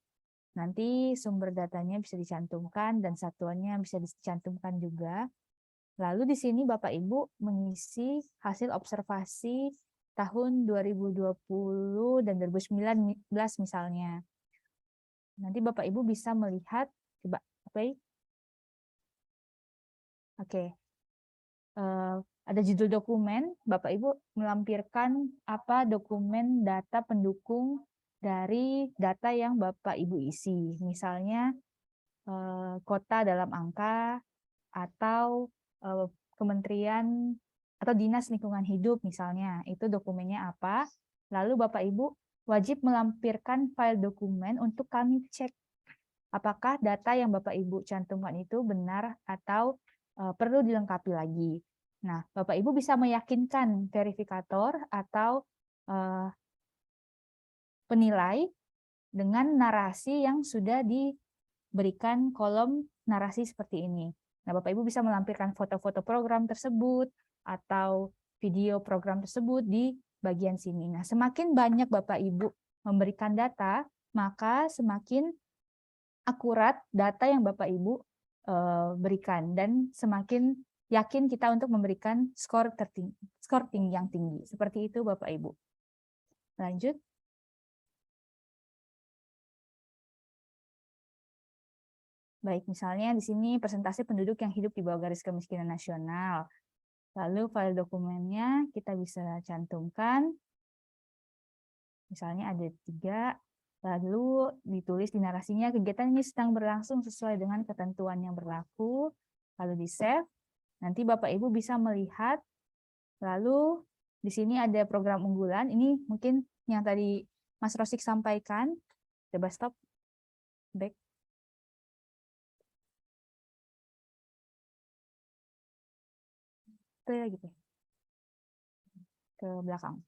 Nanti sumber datanya bisa dicantumkan dan satuannya bisa dicantumkan juga. Lalu di sini Bapak Ibu mengisi hasil observasi tahun 2020 dan 2019 misalnya. Nanti Bapak Ibu bisa melihat, coba, Oke. Ada judul dokumen, Bapak Ibu melampirkan apa dokumen data pendukung dari data yang Bapak Ibu isi. Misalnya kota dalam angka, atau kementerian atau Dinas Lingkungan Hidup misalnya, itu dokumennya apa. Lalu Bapak Ibu wajib melampirkan file dokumen untuk kami cek apakah data yang Bapak Ibu cantumkan itu benar atau perlu dilengkapi lagi. Nah, Bapak Ibu bisa meyakinkan verifikator atau penilai dengan narasi yang sudah diberikan kolom narasi seperti ini. Nah, Bapak Ibu bisa melampirkan foto-foto program tersebut atau video program tersebut di bagian sini. Nah, semakin banyak Bapak Ibu memberikan data, maka semakin akurat data yang Bapak Ibu berikan dan semakin yakin kita untuk memberikan skor tinggi yang tinggi. Seperti itu Bapak Ibu. Lanjut. Baik, misalnya di sini presentasi penduduk yang hidup di bawah garis kemiskinan nasional. Lalu file dokumennya kita bisa cantumkan. Misalnya ada 3, lalu ditulis di narasinya kegiatan ini sedang berlangsung sesuai dengan ketentuan yang berlaku, lalu di-save. Nanti Bapak Ibu bisa melihat, lalu di sini ada program unggulan, ini mungkin yang tadi Mas Rosik sampaikan. Coba stop, back. Gitu. Ke belakang.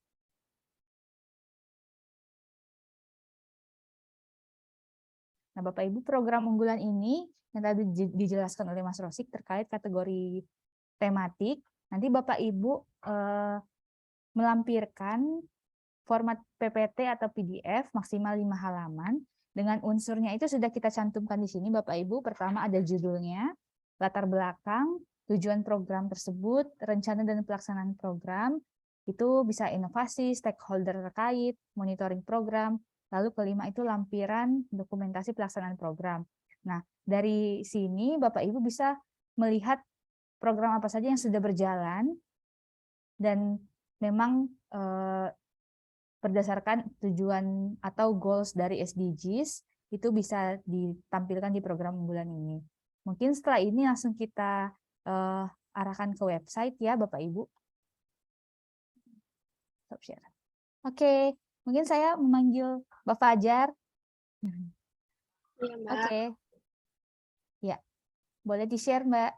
Nah, Bapak Ibu, program unggulan ini yang tadi dijelaskan oleh Mas Rosik terkait kategori tematik, nanti Bapak Ibu melampirkan format PPT atau PDF maksimal 5 halaman. Dengan unsurnya itu sudah kita cantumkan di sini Bapak Ibu. Pertama ada judulnya, latar belakang, tujuan program tersebut, rencana dan pelaksanaan program, itu bisa inovasi, stakeholder terkait, monitoring program, lalu kelima itu lampiran dokumentasi pelaksanaan program. Nah, dari sini Bapak Ibu bisa melihat program apa saja yang sudah berjalan, dan memang berdasarkan tujuan atau goals dari SDGs, itu bisa ditampilkan di program unggulan ini. Mungkin setelah ini langsung kita arahkan ke website ya Bapak Ibu. Stop share. Oke, mungkin saya memanggil Mbak Fajar. Iya, Mbak. Oke. Ya, boleh di-share Mbak.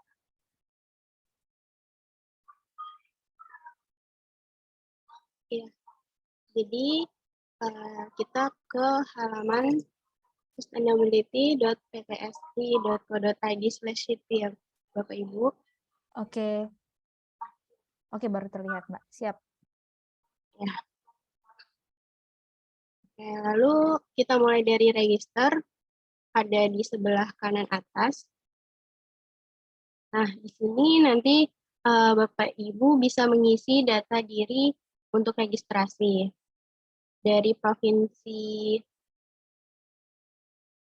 Iya. Jadi kita ke halaman sustainability.ppsi.co.id/city ya Bapak Ibu. Oke. Oke, baru terlihat Mbak. Siap. Ya. Oke, lalu kita mulai dari register, ada di sebelah kanan atas. Nah, di sini nanti Bapak Ibu bisa mengisi data diri untuk registrasi. Dari provinsi,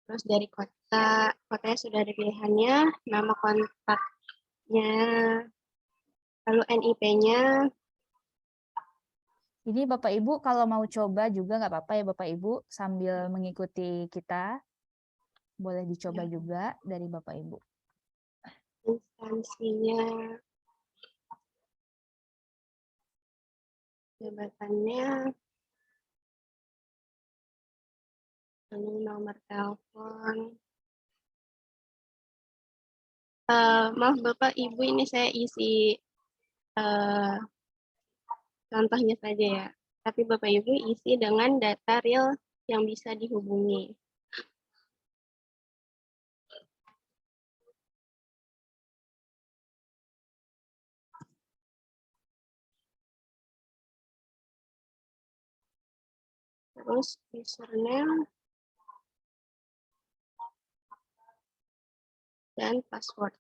terus dari kota, kotanya sudah ada pilihannya, nama kontaknya, lalu NIP-nya. Ini Bapak Ibu kalau mau coba juga nggak apa-apa ya Bapak Ibu, sambil mengikuti kita, boleh dicoba juga dari Bapak Ibu. Instansinya, jabatannya, lalu nomor telepon. Maaf Bapak Ibu, ini saya isi contohnya saja ya. Tapi Bapak Ibu isi dengan data real yang bisa dihubungi. Terus username dan password.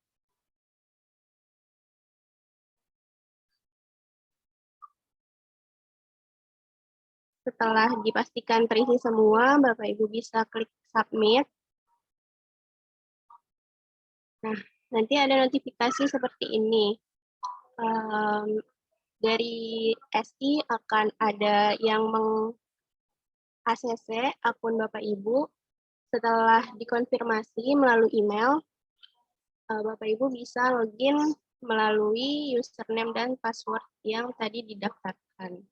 Setelah dipastikan terisi semua, Bapak Ibu bisa klik submit. Nah, nanti ada notifikasi seperti ini. Dari SI akan ada yang meng-ACC akun Bapak Ibu. Setelah dikonfirmasi melalui email, Bapak Ibu bisa login melalui username dan password yang tadi didaftarkan.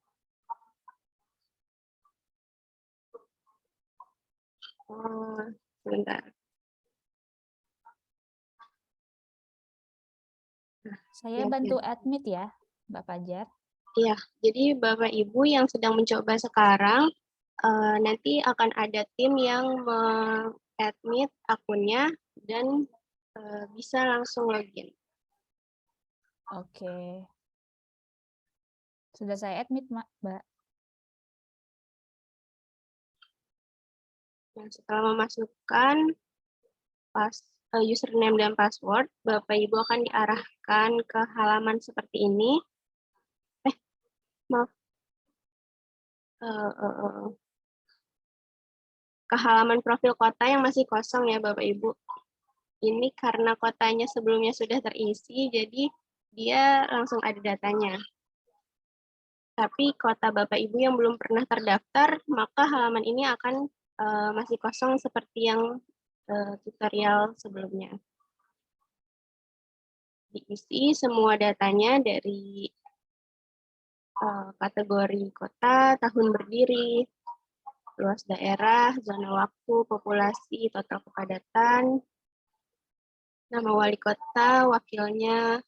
Sebentar. Saya Ya, bantu admit ya, Mbak Fajar. Iya, jadi Bapak Ibu yang sedang mencoba sekarang, nanti akan ada tim yang meng-admit akunnya dan bisa langsung login. Oke. Sudah saya admit, Mbak. Nah, setelah memasukkan username dan password, Bapak Ibu akan diarahkan ke halaman seperti ini. Maaf. Ke halaman profil kota yang masih kosong ya Bapak Ibu. Ini karena kotanya sebelumnya sudah terisi, jadi dia langsung ada datanya. Tapi kota Bapak Ibu yang belum pernah terdaftar, maka halaman ini akan masih kosong seperti yang tutorial sebelumnya. Diisi semua datanya dari kategori kota, tahun berdiri, luas daerah, zona waktu, populasi, total kepadatan, nama wali kota, wakilnya,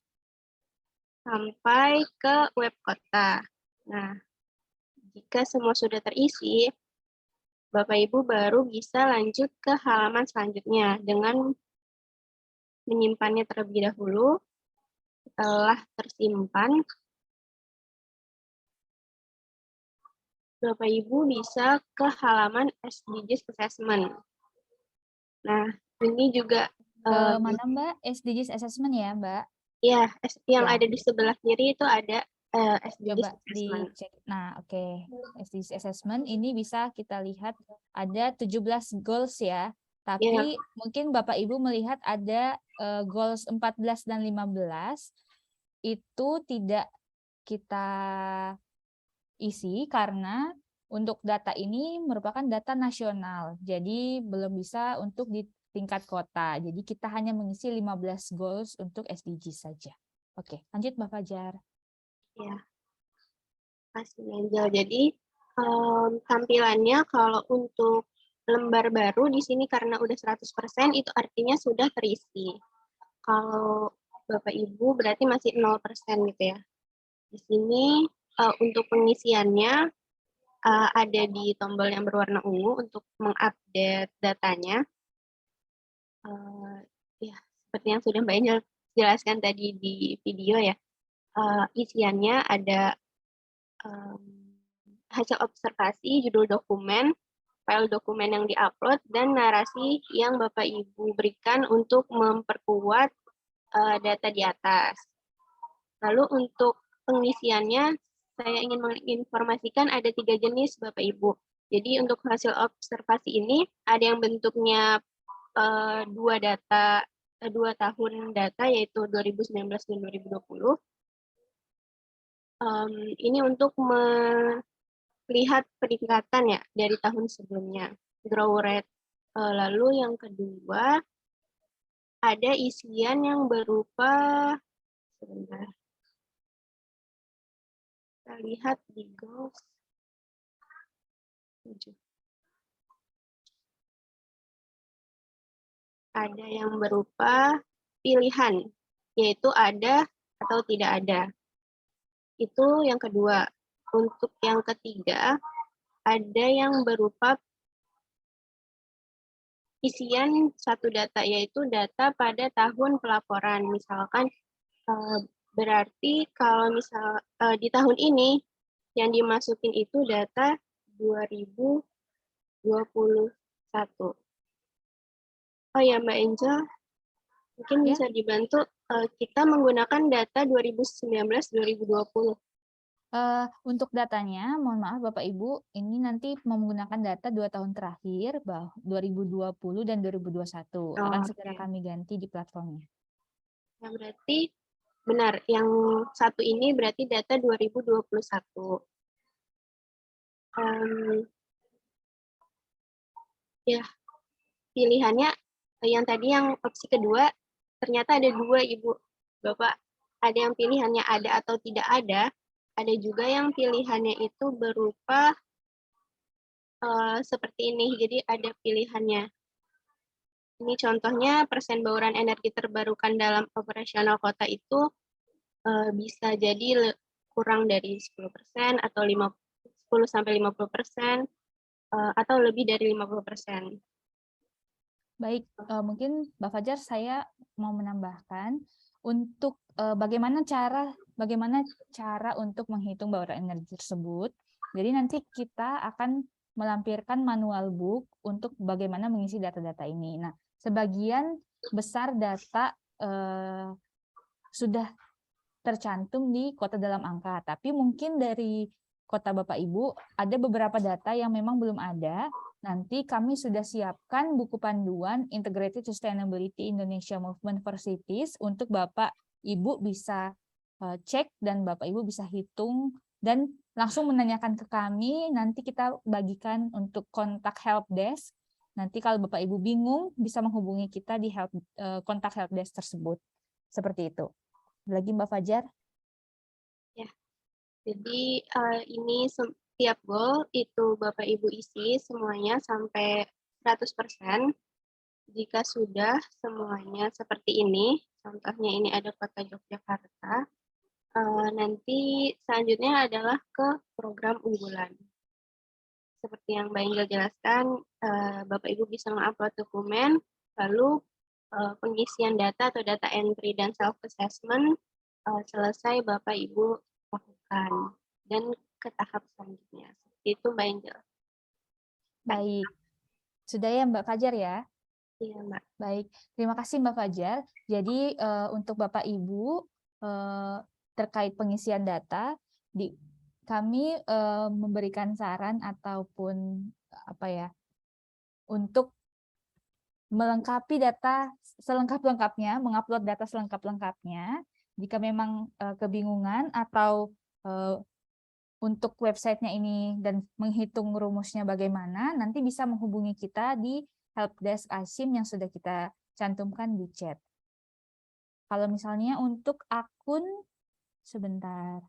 sampai ke web kota. Nah, jika semua sudah terisi, Bapak Ibu baru bisa lanjut ke halaman selanjutnya dengan menyimpannya terlebih dahulu. Setelah tersimpan, Bapak Ibu bisa ke halaman SDGs Assessment. Nah, ini juga Mana Mbak? SDGs Assessment ya, Mbak? ya, yang Ya. ada di sebelah kiri itu ada SDGs Coba Assessment. dicek. Nah, oke. SDGs Assessment ini bisa kita lihat ada 17 goals ya. Tapi mungkin Bapak Ibu melihat ada goals 14 dan 15 itu tidak kita isi karena untuk data ini merupakan data nasional. Jadi belum bisa untuk di tingkat kota. Jadi kita hanya mengisi 15 goals untuk SDG saja. Oke, lanjut Mbak Fajar. Ya. Kasih Angel. Jadi tampilannya kalau untuk lembar baru di sini karena udah 100% itu artinya sudah terisi. Kalau Bapak Ibu berarti masih 0% gitu ya. Di sini untuk pengisiannya ada di tombol yang berwarna ungu untuk mengupdate datanya. Ya, seperti yang sudah Mbak Angel jelaskan tadi di video ya. Isiannya ada hasil observasi, judul dokumen, file dokumen yang diupload, dan narasi yang Bapak Ibu berikan untuk memperkuat data di atas. Lalu untuk pengisiannya, saya ingin menginformasikan ada 3 jenis Bapak Ibu. Jadi untuk hasil observasi ini ada yang bentuknya 2 tahun data yaitu 2019 dan 2020. Ini untuk melihat peningkatan ya dari tahun sebelumnya, grow rate. Lalu yang kedua ada isian yang berupa, sebentar, kita lihat di goals 7. Ada yang berupa pilihan, yaitu ada atau tidak ada. Itu yang kedua. Untuk yang ketiga, ada yang berupa isian satu data, yaitu data pada tahun pelaporan. Misalkan berarti kalau misal di tahun ini yang dimasukin itu data 2021. Oh ya Mbak Angel, mungkin Ya. bisa dibantu, kita menggunakan data 2019-2020. Untuk datanya, mohon maaf Bapak Ibu, ini nanti menggunakan data 2 tahun terakhir, 2020 dan 2021. Akan segera kami ganti di platformnya. Ya, berarti benar, yang satu ini berarti data 2021. Ya, pilihannya yang tadi yang opsi kedua, ternyata ada 2 Ibu, Bapak. ada yang pilihannya ada atau tidak ada juga yang pilihannya itu berupa seperti ini. Jadi ada pilihannya. Ini contohnya persen bauran energi terbarukan dalam operasional kota itu bisa jadi kurang dari 10% atau 10-50% atau lebih dari 50%. Baik, mungkin Mbak Fajar saya mau menambahkan untuk bagaimana cara untuk menghitung bauran energi tersebut. Jadi nanti kita akan melampirkan manual book untuk bagaimana mengisi data-data ini. Nah, sebagian besar data sudah tercantum di kota dalam angka, tapi mungkin dari kota Bapak Ibu ada beberapa data yang memang belum ada. Nanti kami sudah siapkan buku panduan Integrated Sustainability Indonesia Movement for Cities untuk Bapak Ibu bisa cek dan Bapak Ibu bisa hitung dan langsung menanyakan ke kami. Nanti kita bagikan untuk kontak help desk. Nanti kalau Bapak Ibu bingung bisa menghubungi kita di kontak help desk tersebut. Seperti itu. Lagi Mbak Fajar? Ya, jadi ini setiap goal itu Bapak Ibu isi semuanya sampai 100%. Jika sudah semuanya seperti ini, contohnya ini ada kota Yogyakarta, nanti selanjutnya adalah ke program unggulan. Seperti yang Mbak Angel jelaskan, Bapak Ibu bisa mengupload dokumen, lalu pengisian data atau data entry dan self-assessment selesai Bapak Ibu lakukan. Dan ke tahap selanjutnya. Itu Mbak Angel. Baik. Sudah ya Mbak Fajar ya? Iya Mbak. Baik, terima kasih Mbak Fajar. Jadi untuk Bapak Ibu terkait pengisian data, kami memberikan saran ataupun untuk melengkapi data selengkap-lengkapnya, mengupload data selengkap-lengkapnya. Jika memang kebingungan atau untuk websitenya ini dan menghitung rumusnya bagaimana, nanti bisa menghubungi kita di helpdesk ASIM yang sudah kita cantumkan di chat. Kalau misalnya untuk akun, sebentar,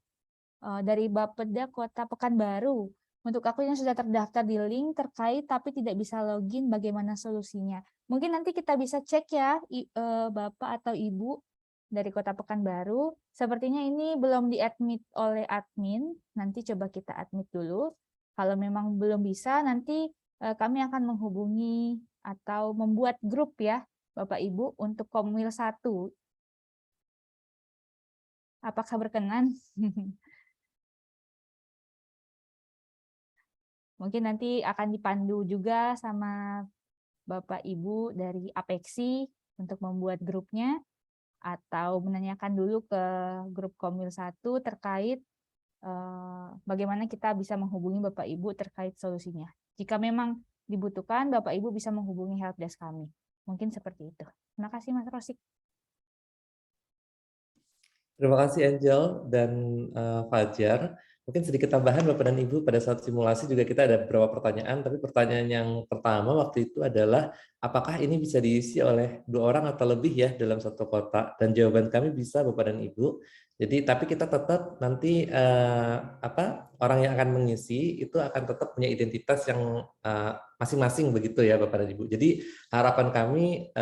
dari Bapeda Kota Pekanbaru, untuk akun yang sudah terdaftar di link terkait tapi tidak bisa login, bagaimana solusinya? Mungkin nanti kita bisa cek ya, Bapak atau Ibu dari Kota Pekanbaru. Sepertinya ini belum di-admit oleh admin, nanti coba kita admit dulu. Kalau memang belum bisa, nanti kami akan menghubungi atau membuat grup ya, Bapak Ibu, untuk Komwil 1. Apakah berkenan? Mungkin nanti akan dipandu juga sama Bapak Ibu dari Apexi untuk membuat grupnya, atau menanyakan dulu ke grup Komwil 1 terkait bagaimana kita bisa menghubungi Bapak Ibu terkait solusinya. Jika memang dibutuhkan, Bapak Ibu bisa menghubungi helpdesk kami. Mungkin seperti itu. Terima kasih Mas Rosik. Terima kasih Angel dan Fajar. Mungkin sedikit tambahan Bapak dan Ibu, pada saat simulasi juga kita ada beberapa pertanyaan, tapi pertanyaan yang pertama waktu itu adalah apakah ini bisa diisi oleh 2 orang atau lebih ya dalam satu kota, dan jawaban kami bisa Bapak dan Ibu. Jadi tapi kita tetap nanti orang yang akan mengisi itu akan tetap punya identitas yang masing-masing begitu ya Bapak dan Ibu. Jadi harapan kami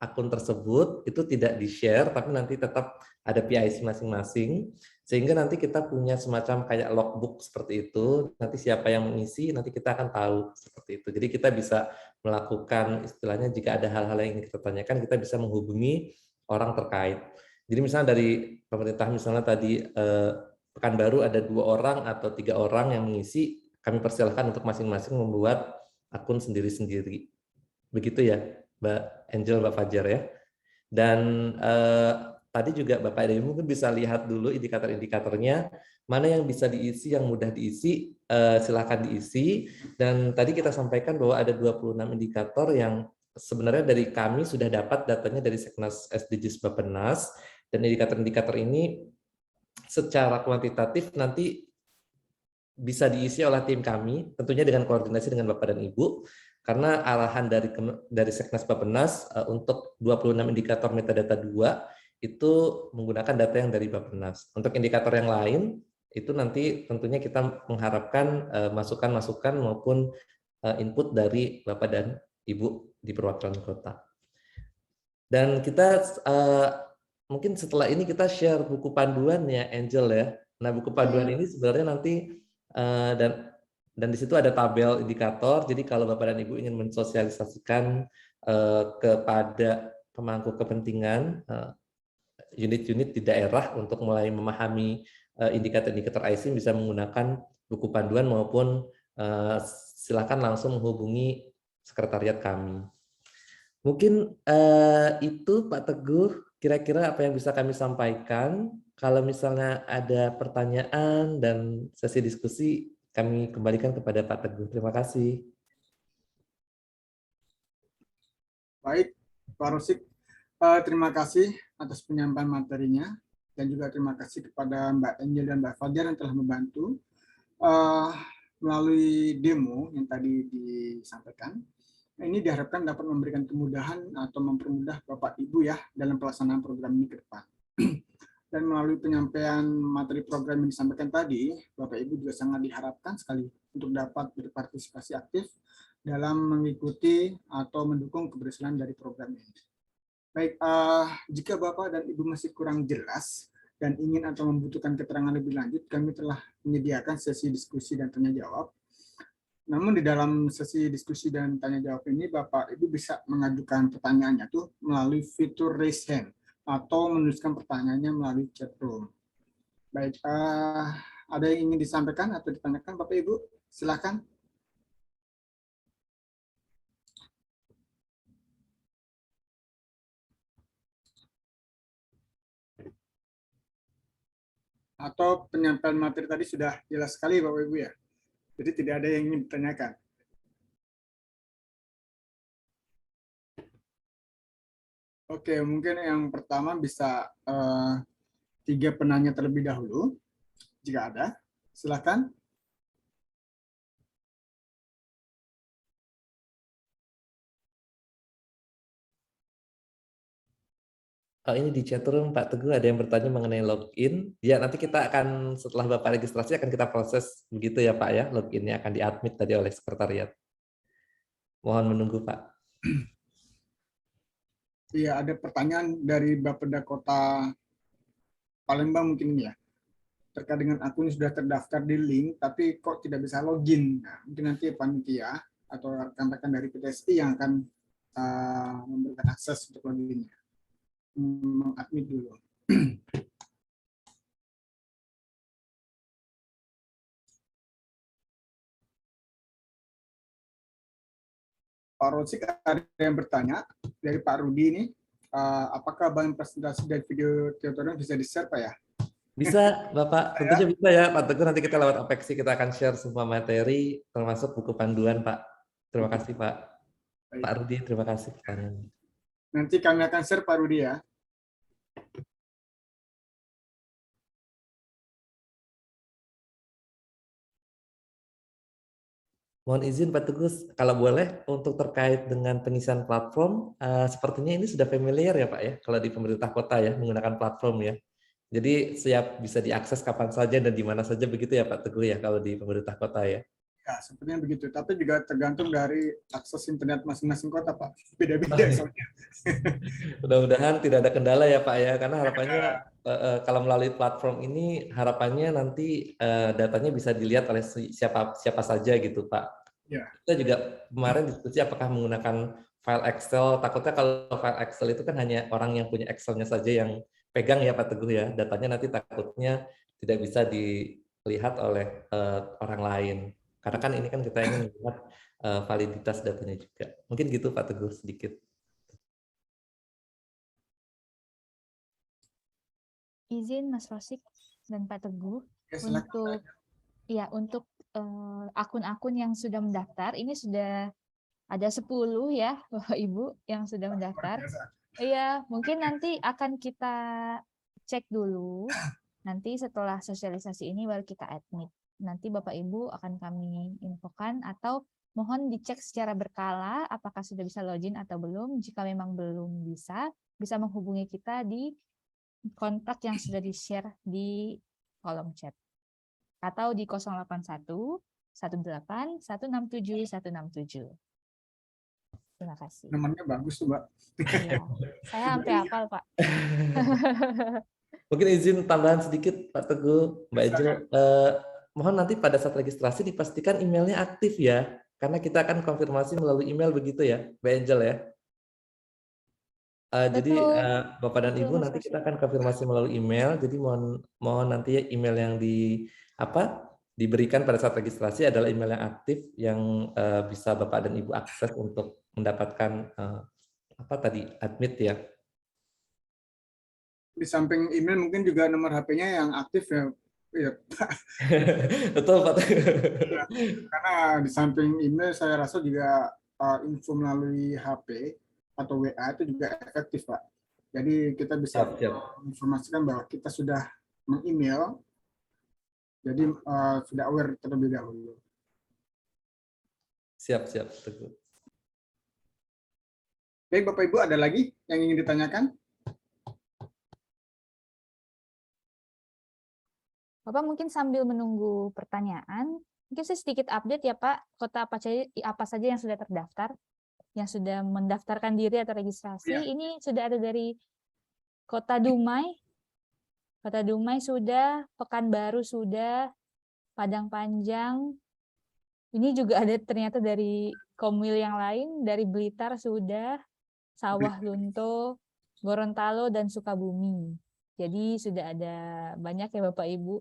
akun tersebut itu tidak di-share, tapi nanti tetap ada PIC masing-masing, sehingga nanti kita punya semacam kayak logbook seperti itu. Nanti siapa yang mengisi, nanti kita akan tahu seperti itu. Jadi kita bisa melakukan istilahnya jika ada hal-hal yang ingin kita tanyakan, kita bisa menghubungi orang terkait. Jadi misalnya dari pemerintah, misalnya tadi Pekanbaru ada 2 orang atau 3 orang yang mengisi, kami persilahkan untuk masing-masing membuat akun sendiri-sendiri. Begitu ya, Mbak Angel, Mbak Fajar ya. Dan tadi juga Bapak dan Ibu mungkin bisa lihat dulu indikator-indikatornya, mana yang bisa diisi, yang mudah diisi, silakan diisi. Dan tadi kita sampaikan bahwa ada 26 indikator yang sebenarnya dari kami sudah dapat datanya dari Seknas SDGs Bappenas, dan indikator-indikator ini secara kuantitatif nanti bisa diisi oleh tim kami, tentunya dengan koordinasi dengan Bapak dan Ibu, karena arahan dari Seknas Bappenas untuk 26 indikator metadata 2 itu menggunakan data yang dari Bappenas. Untuk indikator yang lain, itu nanti tentunya kita mengharapkan masukan-masukan maupun input dari Bapak dan Ibu di perwakilan kota. Dan kita mungkin setelah ini kita share buku panduan ya, Angel ya. Nah, buku panduan ini sebenarnya nanti dan di situ ada tabel indikator. Jadi kalau Bapak dan Ibu ingin mensosialisasikan kepada pemangku kepentingan unit-unit di daerah untuk mulai memahami indikator-indikator ISIN, bisa menggunakan buku panduan maupun silakan langsung menghubungi sekretariat kami. Mungkin itu Pak Teguh, kira-kira apa yang bisa kami sampaikan. Kalau misalnya ada pertanyaan dan sesi diskusi, kami kembalikan kepada Pak Teguh. Terima kasih. Baik, Pak Rosik, terima kasih atas penyampaian materinya, dan juga terima kasih kepada Mbak Angel dan Mbak Fajar yang telah membantu melalui demo yang tadi disampaikan. Ini diharapkan dapat memberikan kemudahan atau mempermudah Bapak Ibu ya dalam pelaksanaan program ini ke depan. Dan melalui penyampaian materi program yang disampaikan tadi, Bapak Ibu juga sangat diharapkan sekali untuk dapat berpartisipasi aktif dalam mengikuti atau mendukung keberhasilan dari program ini. Baik, jika Bapak dan Ibu masih kurang jelas dan ingin atau membutuhkan keterangan lebih lanjut, kami telah menyediakan sesi diskusi dan tanya jawab. Namun di dalam sesi diskusi dan tanya jawab ini, Bapak Ibu bisa mengajukan pertanyaannya tuh melalui fitur raise hand atau menuliskan pertanyaannya melalui chat room. Baik, ada yang ingin disampaikan atau ditanyakan Bapak Ibu? Silakan. Atau penyampaian materi tadi sudah jelas sekali Bapak Ibu ya? Jadi tidak ada yang ingin ditanyakan. Oke, mungkin yang pertama bisa 3 penanya terlebih dahulu. Jika ada, silakan. Oh, ini di chat room Pak Teguh ada yang bertanya mengenai login. Ya, nanti kita akan setelah Bapak registrasi akan kita proses begitu ya Pak ya. Loginnya akan diadmit tadi oleh sekretariat. Mohon menunggu Pak. Iya, ada pertanyaan dari Bapeda Kota Palembang mungkin ya. Terkait dengan akun yang sudah terdaftar di link, tapi kok tidak bisa login. Nah, mungkin nanti panitia atau rekan-rekan dari PTSI yang akan memberikan akses untuk loginnya. Mengadmit dulu. Pak Rosik ada yang bertanya dari Pak Rudi ini, apakah bahan presentasi dan video tutorial bisa di-share Pak ya? Bisa Bapak, tentunya bisa ya Pak Teguh, nanti kita lewat Apeksi kita akan share semua materi termasuk buku panduan Pak. Terima kasih Pak. Baik. Pak Rudi, terima kasih pertanyaannya. Nanti kami akan share Pak Rudi ya. Mohon izin Pak Teguh, kalau boleh untuk terkait dengan pengisian platform, sepertinya ini sudah familiar ya Pak ya, kalau di pemerintah kota ya, menggunakan platform ya. Jadi siap bisa diakses kapan saja dan di mana saja begitu ya Pak Teguh ya, kalau di pemerintah kota ya. Ya, sepertinya begitu. Tapi juga tergantung dari akses internet masing-masing kota Pak. Beda-beda soalnya. Mudah-mudahan tidak ada kendala ya Pak ya, karena harapannya kalau melalui platform ini harapannya nanti datanya bisa dilihat oleh siapa saja gitu Pak. Ya. Kita juga kemarin diskusi apakah menggunakan file Excel. Takutnya kalau file Excel itu kan hanya orang yang punya Excel-nya saja yang pegang ya Pak Teguh ya. Datanya nanti takutnya tidak bisa dilihat oleh orang lain. Karena kan ini kan kita ingin melihat validitas datanya juga. Mungkin gitu Pak Teguh sedikit. Izin Mas Rosik dan Pak Teguh Ya, untuk akun-akun yang sudah mendaftar, ini sudah ada 10 ya Bapak Ibu yang sudah mendaftar. Iya, mungkin nanti akan kita cek dulu. Nanti setelah sosialisasi ini baru kita admit. Nanti Bapak Ibu akan kami infokan atau mohon dicek secara berkala apakah sudah bisa login atau belum. Jika memang belum bisa menghubungi kita di kontak yang sudah di-share di kolom chat. Atau di 081 18 167 167. Terima kasih. Namanya bagus tuh, Mbak. Iya, saya sampai hafal, Pak. Mungkin izin tambahan sedikit, Pak Teguh, Mbak Angel. Mohon nanti pada saat registrasi dipastikan emailnya aktif ya, karena kita akan konfirmasi melalui email begitu ya, Mbak Angel ya. Jadi Bapak dan Ibu Mas nanti Rosi. kita akan konfirmasi melalui email. Jadi mohon nanti ya email yang diberikan pada saat registrasi adalah email yang aktif yang bisa Bapak dan Ibu akses untuk mendapatkan admit ya. Di samping email mungkin juga nomor HP-nya yang aktif ya. Ya, Betul Pak. karena di samping email saya rasa juga info melalui HP atau WA itu juga efektif, Pak. Jadi kita bisa menginformasikan bahwa kita sudah meng-email, jadi sudah aware terlebih dahulu. Siap, Teguh. Baik, Bapak Ibu, ada lagi yang ingin ditanyakan? Bapak mungkin sambil menunggu pertanyaan, mungkin saya sedikit update ya Pak, kota apa saja yang sudah terdaftar, yang sudah mendaftarkan diri atau registrasi. Ya. Ini sudah ada dari Kota Dumai sudah, Pekanbaru sudah, Padang Panjang. Ini juga ada ternyata dari Komwil yang lain, dari Blitar sudah, Sawah Lunto, Gorontalo, dan Sukabumi. Jadi sudah ada banyak ya Bapak Ibu.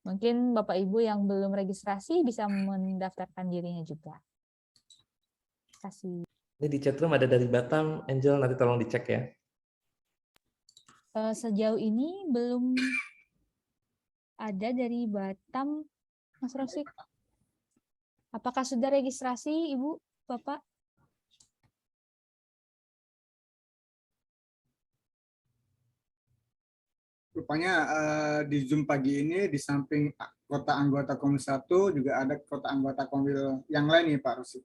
Mungkin Bapak Ibu yang belum registrasi bisa mendaftarkan dirinya juga. Terima kasih. Ini di chatroom ada dari Batam, Angel, nanti tolong dicek ya. Sejauh ini belum ada dari Batam, Mas Rosik. Apakah sudah registrasi, Ibu, Bapak? Rupanya di Zoom pagi ini di samping kota anggota Komil 1 juga ada kota anggota Komil yang lain nih Pak Rosi.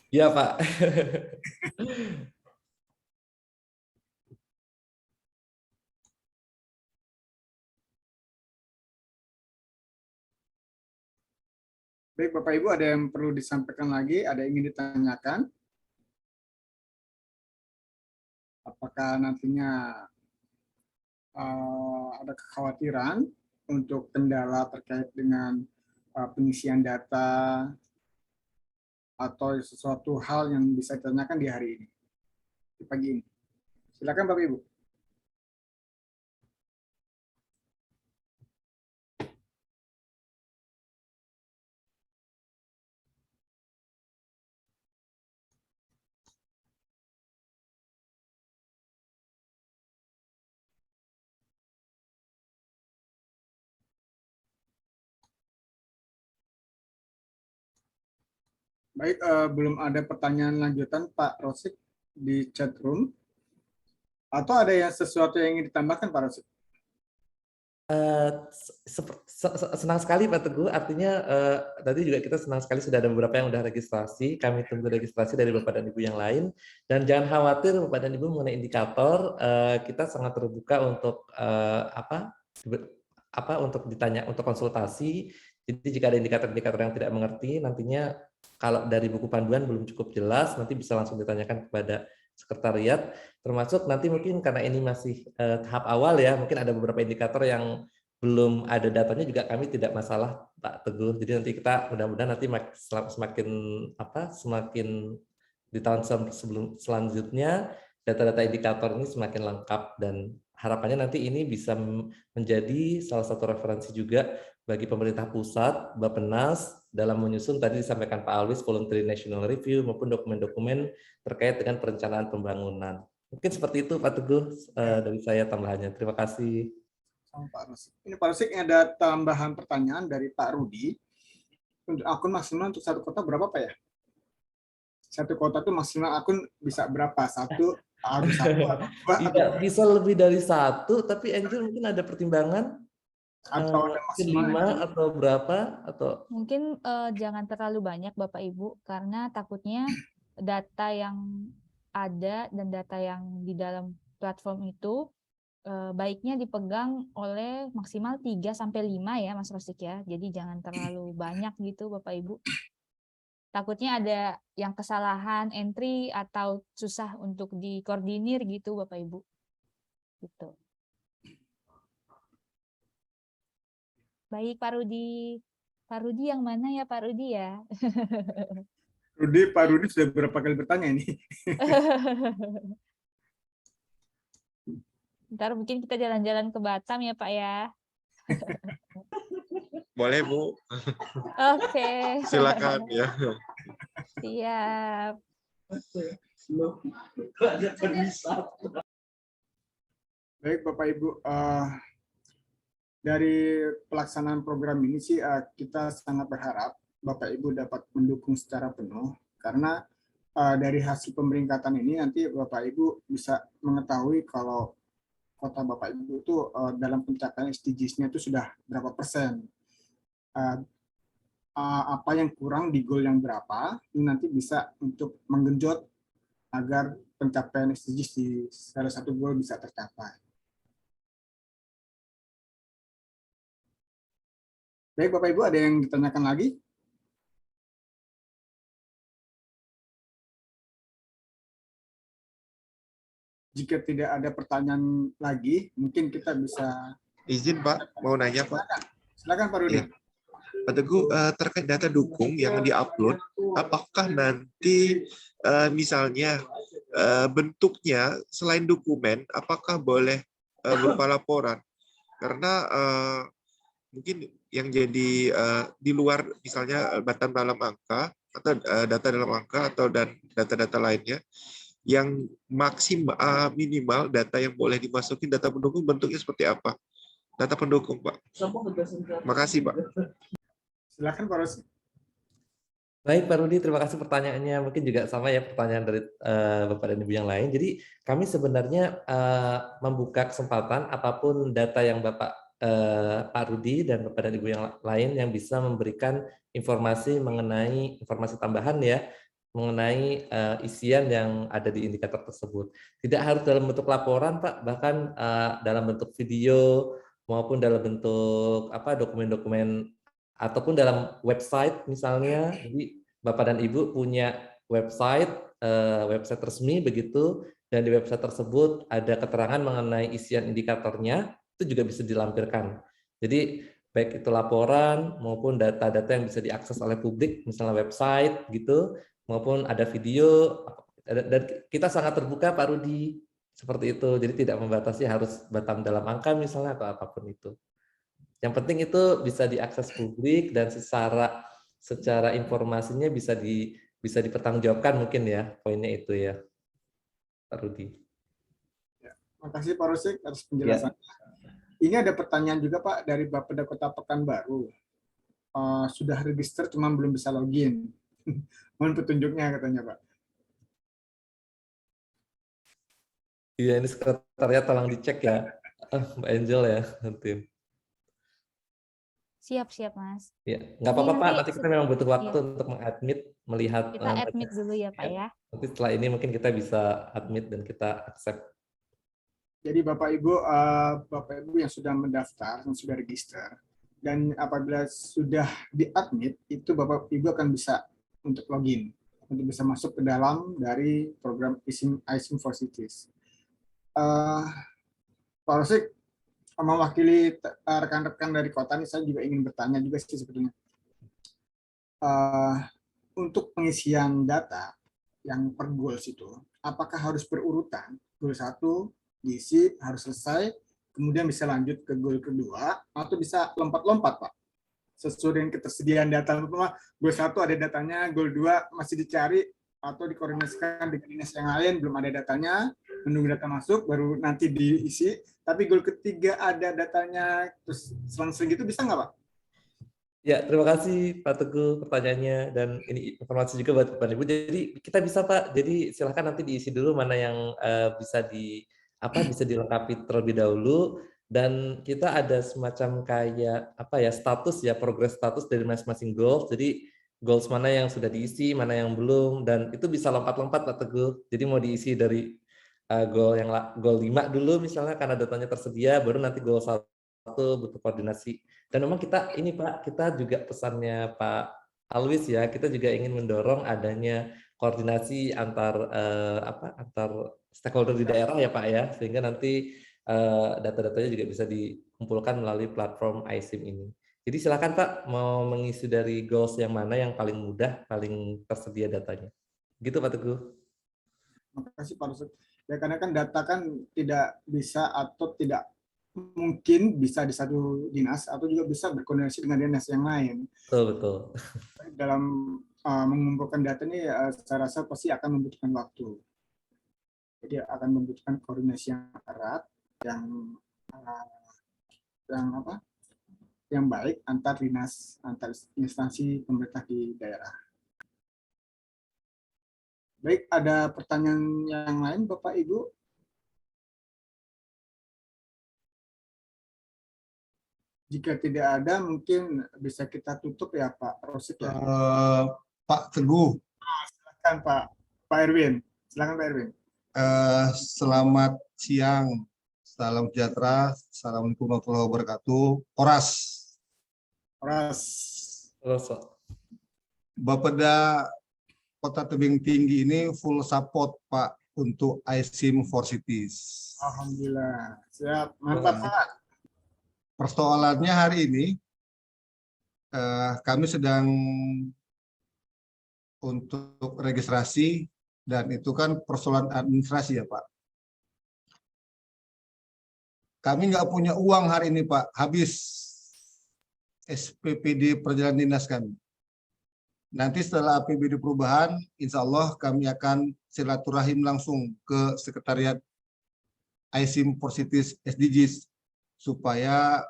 Iya Pak. Baik Bapak Ibu, ada yang perlu disampaikan lagi, ada yang ingin ditanyakan? Apakah nantinya ada kekhawatiran untuk kendala terkait dengan pengisian data atau sesuatu hal yang bisa ditanyakan di hari ini, di pagi ini? Silakan Bapak Ibu. Baik, belum ada pertanyaan lanjutan Pak Rosik di chat room. Atau ada yang sesuatu yang ingin ditambahkan Pak Rosik? Senang sekali Pak Teguh, artinya tadi juga kita senang sekali sudah ada beberapa yang sudah registrasi, kami tunggu registrasi dari Bapak dan Ibu yang lain, dan jangan khawatir Bapak dan Ibu mengenai indikator, kita sangat terbuka untuk untuk ditanya, untuk konsultasi. Jadi jika ada indikator-indikator yang tidak mengerti, nantinya kalau dari buku panduan belum cukup jelas, nanti bisa langsung ditanyakan kepada sekretariat, termasuk nanti mungkin karena ini masih tahap awal ya, mungkin ada beberapa indikator yang belum ada datanya juga kami tidak masalah Pak Teguh. Jadi nanti kita mudah-mudahan nanti semakin di tahun selanjutnya data-data indikator ini semakin lengkap, dan harapannya nanti ini bisa menjadi salah satu referensi juga bagi pemerintah pusat, Bappenas, dalam menyusun tadi disampaikan Pak Alwis Voluntary National Review maupun dokumen-dokumen terkait dengan perencanaan pembangunan. Mungkin seperti itu Pak Teguh dari saya tambahannya. Terima kasih. Pak Rosik. Ini Pak Rosik, ada tambahan pertanyaan dari Pak Rudi. Untuk akun maksimal untuk satu kota berapa Pak ya? Satu kota itu maksimal akun bisa berapa? Satu harus satu atau dua? Tidak bisa lebih dari satu, tapi Angel mungkin ada pertimbangan atau ada maksimal 5 atau berapa, atau mungkin jangan terlalu banyak Bapak Ibu, karena takutnya data yang ada dan data yang di dalam platform itu baiknya dipegang oleh maksimal 3-5 ya Mas Rosik ya. Jadi jangan terlalu banyak gitu Bapak Ibu. Takutnya ada yang kesalahan entry atau susah untuk dikoordinir gitu Bapak Ibu. Gitu. Baik Pak Rudi. Pak Rudi yang mana ya Pak Rudi ya? Pak Rudi sudah berapa kali bertanya ini? Ntar mungkin kita jalan-jalan ke Batam ya Pak ya. Boleh Bu, Oke. silakan ya. Siap. Baik Bapak Ibu, dari pelaksanaan program ini sih kita sangat berharap Bapak Ibu dapat mendukung secara penuh, karena dari hasil pemeringkatan ini nanti Bapak Ibu bisa mengetahui kalau kota Bapak Ibu itu dalam pencapaian SDGs-nya itu sudah berapa persen, apa yang kurang di goal yang berapa, ini nanti bisa untuk menggenjot agar pencapaian SDGs di salah satu goal bisa tercapai. Baik Bapak Ibu, ada yang ditanyakan lagi? Jika tidak ada pertanyaan lagi, mungkin kita bisa... Izin Pak, mau nanya Pak. Silakan Pak Rudi. Ya. Pak Teguh, terkait data dukung yang diupload, apakah nanti misalnya bentuknya selain dokumen, apakah boleh berupa laporan? Karena mungkin yang jadi di luar misalnya Batam dalam angka atau data dalam angka atau dan data-data lainnya yang maksimal minimal data yang boleh dimasukin data pendukung bentuknya seperti apa? Data pendukung Pak. Makasih Pak. Silakan Pak Rosi. Baik Pak Rudi, terima kasih pertanyaannya. Mungkin juga sama ya pertanyaan dari Bapak dan Ibu yang lain. Jadi kami sebenarnya membuka kesempatan apapun data yang Bapak Pak Rudi dan Bapak dan Ibu yang lain yang bisa memberikan informasi mengenai informasi tambahan ya, mengenai isian yang ada di indikator tersebut. Tidak harus dalam bentuk laporan Pak, bahkan dalam bentuk video maupun dalam bentuk dokumen-dokumen ataupun dalam website misalnya. Jadi Bapak dan Ibu punya website resmi begitu, dan di website tersebut ada keterangan mengenai isian indikatornya, itu juga bisa dilampirkan. Jadi baik itu laporan maupun data-data yang bisa diakses oleh publik, misalnya website gitu, maupun ada video, dan kita sangat terbuka Pak Rudi seperti itu. Jadi tidak membatasi harus Batam dalam angka misalnya atau apapun itu. Yang penting itu bisa diakses publik dan secara informasinya bisa dipertanggungjawabkan mungkin ya, poinnya itu ya, Pak Rudi. Ya, terima kasih Pak Rosik atas penjelasannya. Ya. Ini ada pertanyaan juga Pak dari Bapeda Kota Pekanbaru. Sudah register cuma belum bisa login. Mohon petunjuknya katanya Pak. Iya, ini sekretariat tolong dicek ya, Mbak Angel ya nanti. Siap Mas. Ya, nggak apa-apa Pak, nanti kita memang butuh waktu untuk mengadmit, melihat. Kita admit dulu ya Pak ya. Nanti setelah ini mungkin kita bisa admit dan kita accept. Jadi Bapak Ibu yang sudah mendaftar, yang sudah register, dan apabila sudah diadmit, itu Bapak Ibu akan bisa untuk login, untuk bisa masuk ke dalam dari program ISIM for Cities. Pak Rosik, mewakili rekan-rekan dari kota ini, saya juga ingin bertanya juga sih sebetulnya. Untuk pengisian data yang per goals itu, apakah harus berurutan? Goal 1 diisi harus selesai, kemudian bisa lanjut ke goal kedua, atau bisa lompat-lompat Pak? Sesuai dengan ketersediaan data. Goal 1 ada datanya, goal 2 masih dicari, atau dikoordinasikan dengan dinas yang lain, belum ada datanya, menunggu data masuk, baru nanti diisi. Tapi goal ketiga ada datanya, terus selang-seling gitu, bisa nggak Pak? Ya, terima kasih Pak Teguh pertanyaannya, dan ini informasi juga buat Bapak Ibu. Jadi kita bisa Pak, jadi silahkan nanti diisi dulu mana yang bisa dilengkapi terlebih dahulu, dan kita ada semacam kayak status ya, progress status dari masing-masing goals. Jadi goals mana yang sudah diisi, mana yang belum, dan itu bisa lompat-lompat Pak Teguh. Jadi mau diisi dari goal 5 dulu misalnya karena datanya tersedia, baru nanti goal 1 butuh koordinasi. Dan memang kita ini Pak, kita juga pesannya Pak Alwis ya, kita juga ingin mendorong adanya koordinasi antar stakeholder di daerah ya Pak ya, sehingga nanti data-datanya juga bisa dikumpulkan melalui platform iSIM ini. Jadi silakan Pak, mau mengisi dari goals yang mana yang paling mudah, paling tersedia datanya. Gitu Pak Teguh. Terima kasih Pak Rusuk. Ya, karena kan data kan tidak bisa atau tidak mungkin bisa di satu dinas atau juga bisa berkoordinasi dengan dinas yang lain. Betul. Dalam mengumpulkan data ini saya rasa pasti akan membutuhkan waktu. Jadi akan membutuhkan koordinasi yang erat, yang baik antar dinas, antar instansi pemerintah di daerah. Baik, ada pertanyaan yang lain Bapak Ibu? Jika tidak ada, mungkin bisa kita tutup ya Pak Rosik ya. Pak Teguh. Silakan Pak Erwin. Silakan Pak Erwin. Selamat siang, salam sejahtera, assalamualaikum warahmatullahi wabarakatuh. Oras. Bapeda Kota Tebing Tinggi ini full support Pak untuk iSIM for Cities. Alhamdulillah, siap, mantap Pak. Persoalannya hari ini kami sedang untuk registrasi dan itu kan persoalan administrasi ya Pak. Kami nggak punya uang hari ini Pak, habis SPPD perjalanan dinas kami. Nanti setelah APBD perubahan, insya Allah kami akan silaturahim langsung ke Sekretariat iSIM for Cities SDGs supaya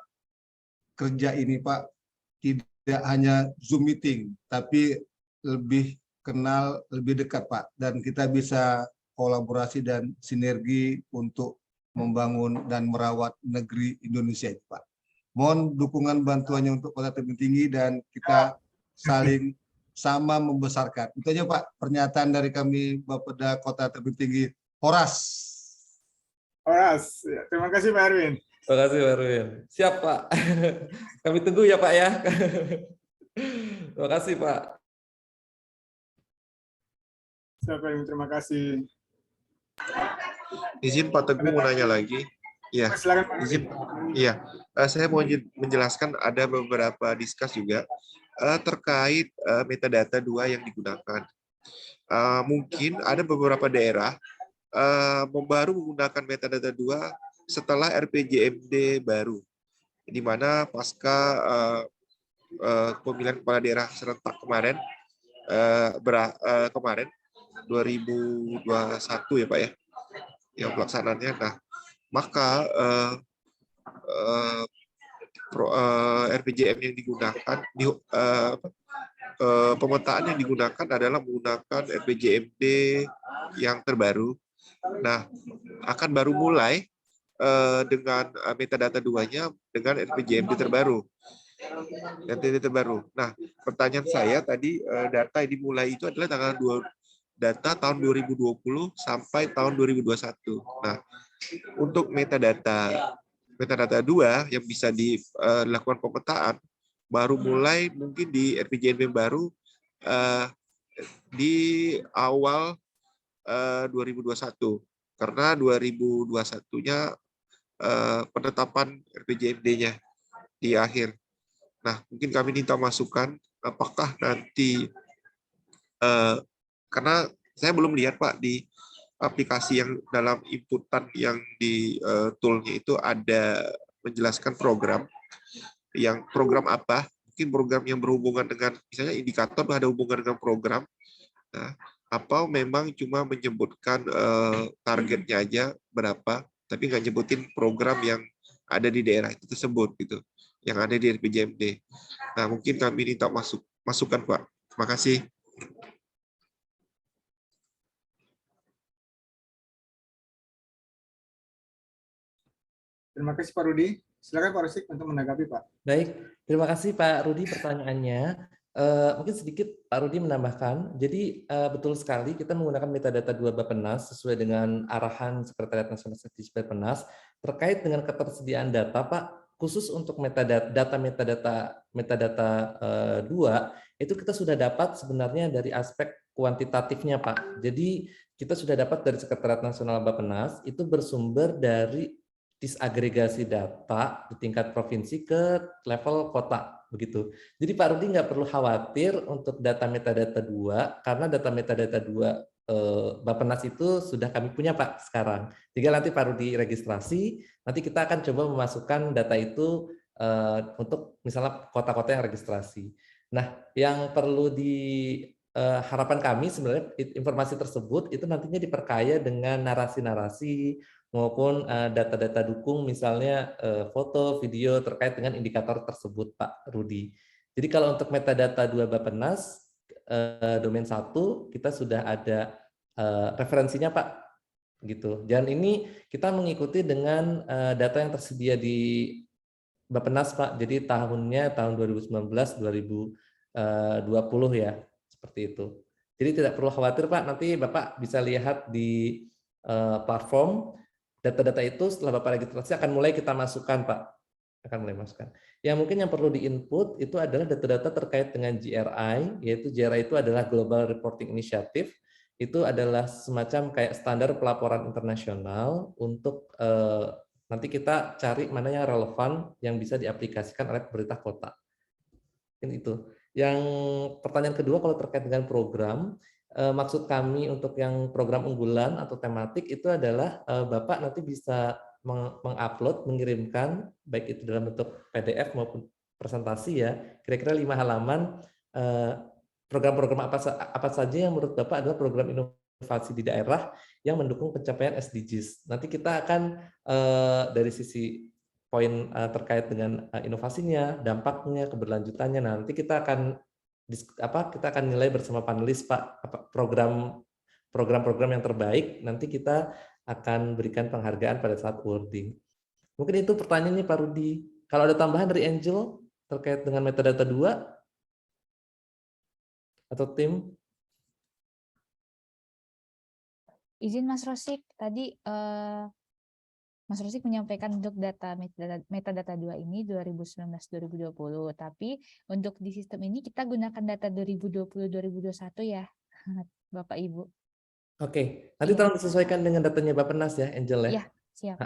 kerja ini Pak tidak hanya Zoom meeting, tapi lebih kenal, lebih dekat Pak, dan kita bisa kolaborasi dan sinergi untuk membangun dan merawat negeri Indonesia itu Pak. Mohon dukungan bantuannya untuk Kota Tebing Tinggi dan kita saling sama membesarkan. Itu aja Pak pernyataan dari kami Bapeda Kota Tebing Tinggi. Horas. Horas. Ya, terima kasih Pak Erwin. Terima kasih Pak Erwin. Siap Pak. Kami tunggu ya Pak ya. Terima kasih Pak. Siap Pak Erwin, terima kasih. Izin Pak Teguh mau nanya lagi. Ya, izin. Iya, saya mau menjelaskan ada beberapa diskus juga terkait metadata 2 yang digunakan. Mungkin ada beberapa daerah baru menggunakan metadata 2 setelah RPJMD baru, di mana pasca pemilihan kepala daerah serentak kemarin, kemarin 2021 ya Pak ya, yang pelaksanaannya. Nah, maka RPJM yang digunakan pemetaan yang digunakan adalah menggunakan RPJMD yang terbaru. Nah, akan baru mulai dengan metadata 2-nya dengan RPJMD terbaru. Nah, pertanyaan saya tadi, data yang dimulai itu adalah tanggal data tahun 2020 sampai tahun 2021. Nah, untuk metadata 2 yang bisa dilakukan pemetaan baru mulai mungkin di RPJMD baru di awal 2021, karena 2021-nya penetapan RPJMD-nya di akhir. Nah, mungkin kami minta masukan apakah nanti karena saya belum lihat Pak di aplikasi yang dalam inputan yang di toolnya itu ada menjelaskan program apa, mungkin program yang berhubungan dengan misalnya indikator ada hubungan dengan program, nah, atau memang cuma menyebutkan targetnya aja berapa, tapi nggak nyebutin program yang ada di daerah itu tersebut gitu, yang ada di RPJMD. Nah, mungkin kami minta masukan Pak. Terima kasih. Terima kasih Pak Rudi. Silakan Pak Rosik untuk menanggapi Pak. Baik, terima kasih Pak Rudi pertanyaannya. Mungkin sedikit Pak Rudi menambahkan. Jadi betul sekali kita menggunakan metadata 2 Bappenas sesuai dengan arahan Sekretariat Nasional Statistik Bappenas terkait dengan ketersediaan data, Pak. Khusus untuk metadata 2 itu kita sudah dapat sebenarnya dari aspek kuantitatifnya, Pak. Jadi kita sudah dapat dari Sekretariat Nasional Bappenas itu bersumber dari disagregasi data di tingkat provinsi ke level kota, begitu. Jadi Pak Rudi nggak perlu khawatir untuk data metadata 2, karena data metadata 2 Bappenas itu sudah kami punya, Pak, sekarang. Tinggal nanti Pak Rudi registrasi, nanti kita akan coba memasukkan data itu untuk misalnya kota-kota yang registrasi. Nah, yang perlu di harapan kami sebenarnya informasi tersebut itu nantinya diperkaya dengan narasi-narasi maupun data-data dukung, misalnya foto, video terkait dengan indikator tersebut, Pak Rudi. Jadi kalau untuk metadata 2 Bappenas, domain 1, kita sudah ada referensinya, Pak. Gitu. Dan ini kita mengikuti dengan data yang tersedia di Bappenas, Pak. Jadi tahunnya tahun 2019-2020 ya, seperti itu. Jadi tidak perlu khawatir, Pak. Nanti Bapak bisa lihat di platform. Data-data itu setelah Bapak registrasi akan mulai kita masukkan, Pak. Akan mulai masukkan. Yang mungkin yang perlu di-input itu adalah data-data terkait dengan GRI, yaitu GRI itu adalah Global Reporting Initiative. Itu adalah semacam kayak standar pelaporan internasional untuk nanti kita cari mana yang relevan yang bisa diaplikasikan oleh pemerintah kota. Ini itu. Yang pertanyaan kedua kalau terkait dengan program, maksud kami untuk yang program unggulan atau tematik itu adalah Bapak nanti bisa mengupload, mengirimkan, baik itu dalam bentuk PDF maupun presentasi ya, kira-kira 5 halaman, program-program apa saja yang menurut Bapak adalah program inovasi di daerah yang mendukung pencapaian SDGs. Nanti kita akan dari sisi poin terkait dengan inovasinya, dampaknya, keberlanjutannya, nanti kita akan nilai bersama panelis, Pak, program-program yang terbaik, nanti kita akan berikan penghargaan pada saat awarding. Mungkin itu pertanyaannya Pak Rudi. Kalau ada tambahan dari Angel terkait dengan metadata 2 atau tim? Izin Mas Rosik, tadi Mas Rosik menyampaikan untuk data metadata 2 ini 2019-2020, tapi untuk di sistem ini kita gunakan data 2020-2021 ya, Bapak Ibu. Oke, nanti tolong disesuaikan dengan datanya Bappenas ya, Angel ya. Iya, siap.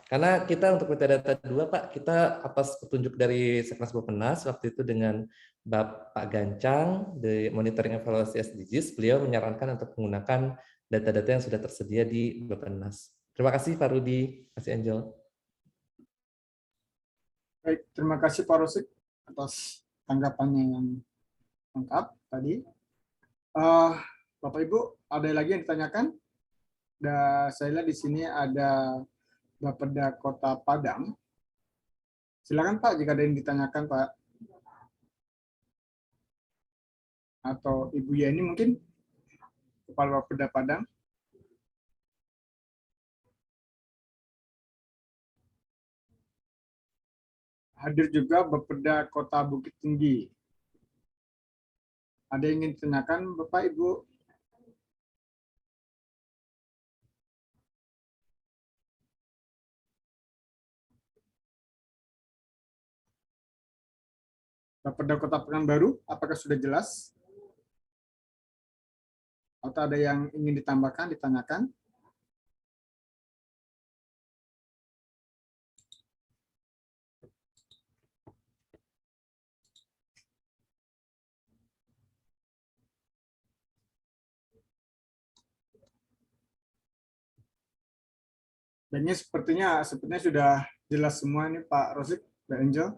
Karena kita untuk metadata 2, Pak, kita atas petunjuk dari Seknas Bappenas waktu itu dengan Bapak Gancang di monitoring evaluasi SDGs, beliau menyarankan untuk menggunakan data-data yang sudah tersedia di Bappenas. Terima kasih Pak Rudi, terima kasih Angel. Baik, terima kasih Pak Rosik atas tanggapannya yang lengkap tadi. Bapak Ibu, ada lagi yang ditanyakan? Saya lihat di sini ada Bapeda Kota Padang. Silakan Pak, jika ada yang ditanyakan Pak. Atau Ibu Yeni mungkin, Kepala Bapeda Padang. Hadir juga Bapeda Kota Bukit Tinggi. Ada yang ingin ditanyakan Bapak Ibu? Bapeda Kota Pekanbaru, apakah sudah jelas? Atau ada yang ingin ditambahkan, ditanyakan? Dan ini sepertinya sudah jelas semua ini Pak Rosik dan Angel.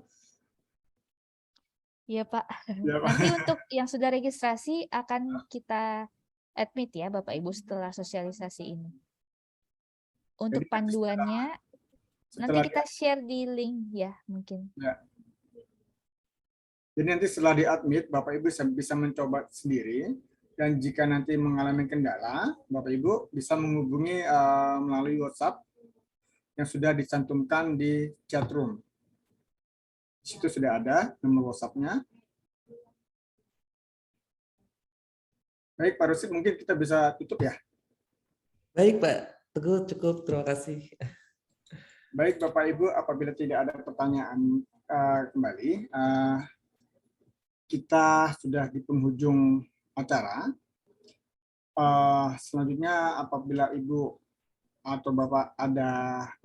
Iya Pak. Ya, Pak. Nanti untuk yang sudah registrasi akan kita admit ya Bapak Ibu setelah sosialisasi ini. Untuk Jadi, panduannya nanti kita share di link ya mungkin. Ya. Jadi nanti setelah di-admit, Bapak Ibu bisa mencoba sendiri. Dan jika nanti mengalami kendala, Bapak Ibu bisa menghubungi melalui WhatsApp yang sudah dicantumkan di chat room. Di situ sudah ada nomor WhatsApp-nya. Baik, Pak Rosid, mungkin kita bisa tutup ya. Baik, Pak Teguh, cukup. Terima kasih. Baik, Bapak Ibu, apabila tidak ada pertanyaan kembali, kita sudah di penghujung acara. Selanjutnya, apabila Ibu atau Bapak ada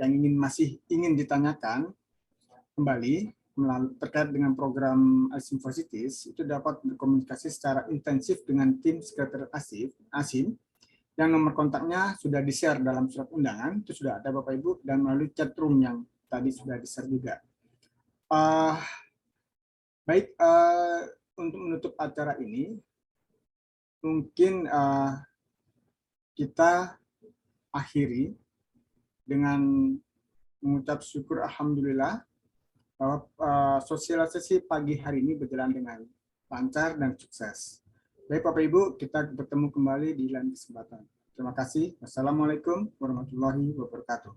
yang masih ingin ditanyakan kembali terkait dengan program ASIM for Cities, itu dapat berkomunikasi secara intensif dengan tim sekretariat ASIM, yang nomor kontaknya sudah di-share dalam surat undangan, itu sudah ada Bapak Ibu, dan melalui chat room yang tadi sudah di-share juga. Baik, untuk menutup acara ini, mungkin kita akhiri dengan mengucap syukur Alhamdulillah bahwa sosialisasi pagi hari ini berjalan dengan lancar dan sukses. Baik Bapak Ibu, kita bertemu kembali di lain kesempatan. Terima kasih. Wassalamualaikum warahmatullahi wabarakatuh.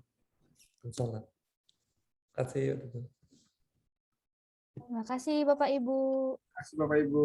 Terima kasih. Terima kasih Bapak Ibu. Terima kasih Bapak Ibu.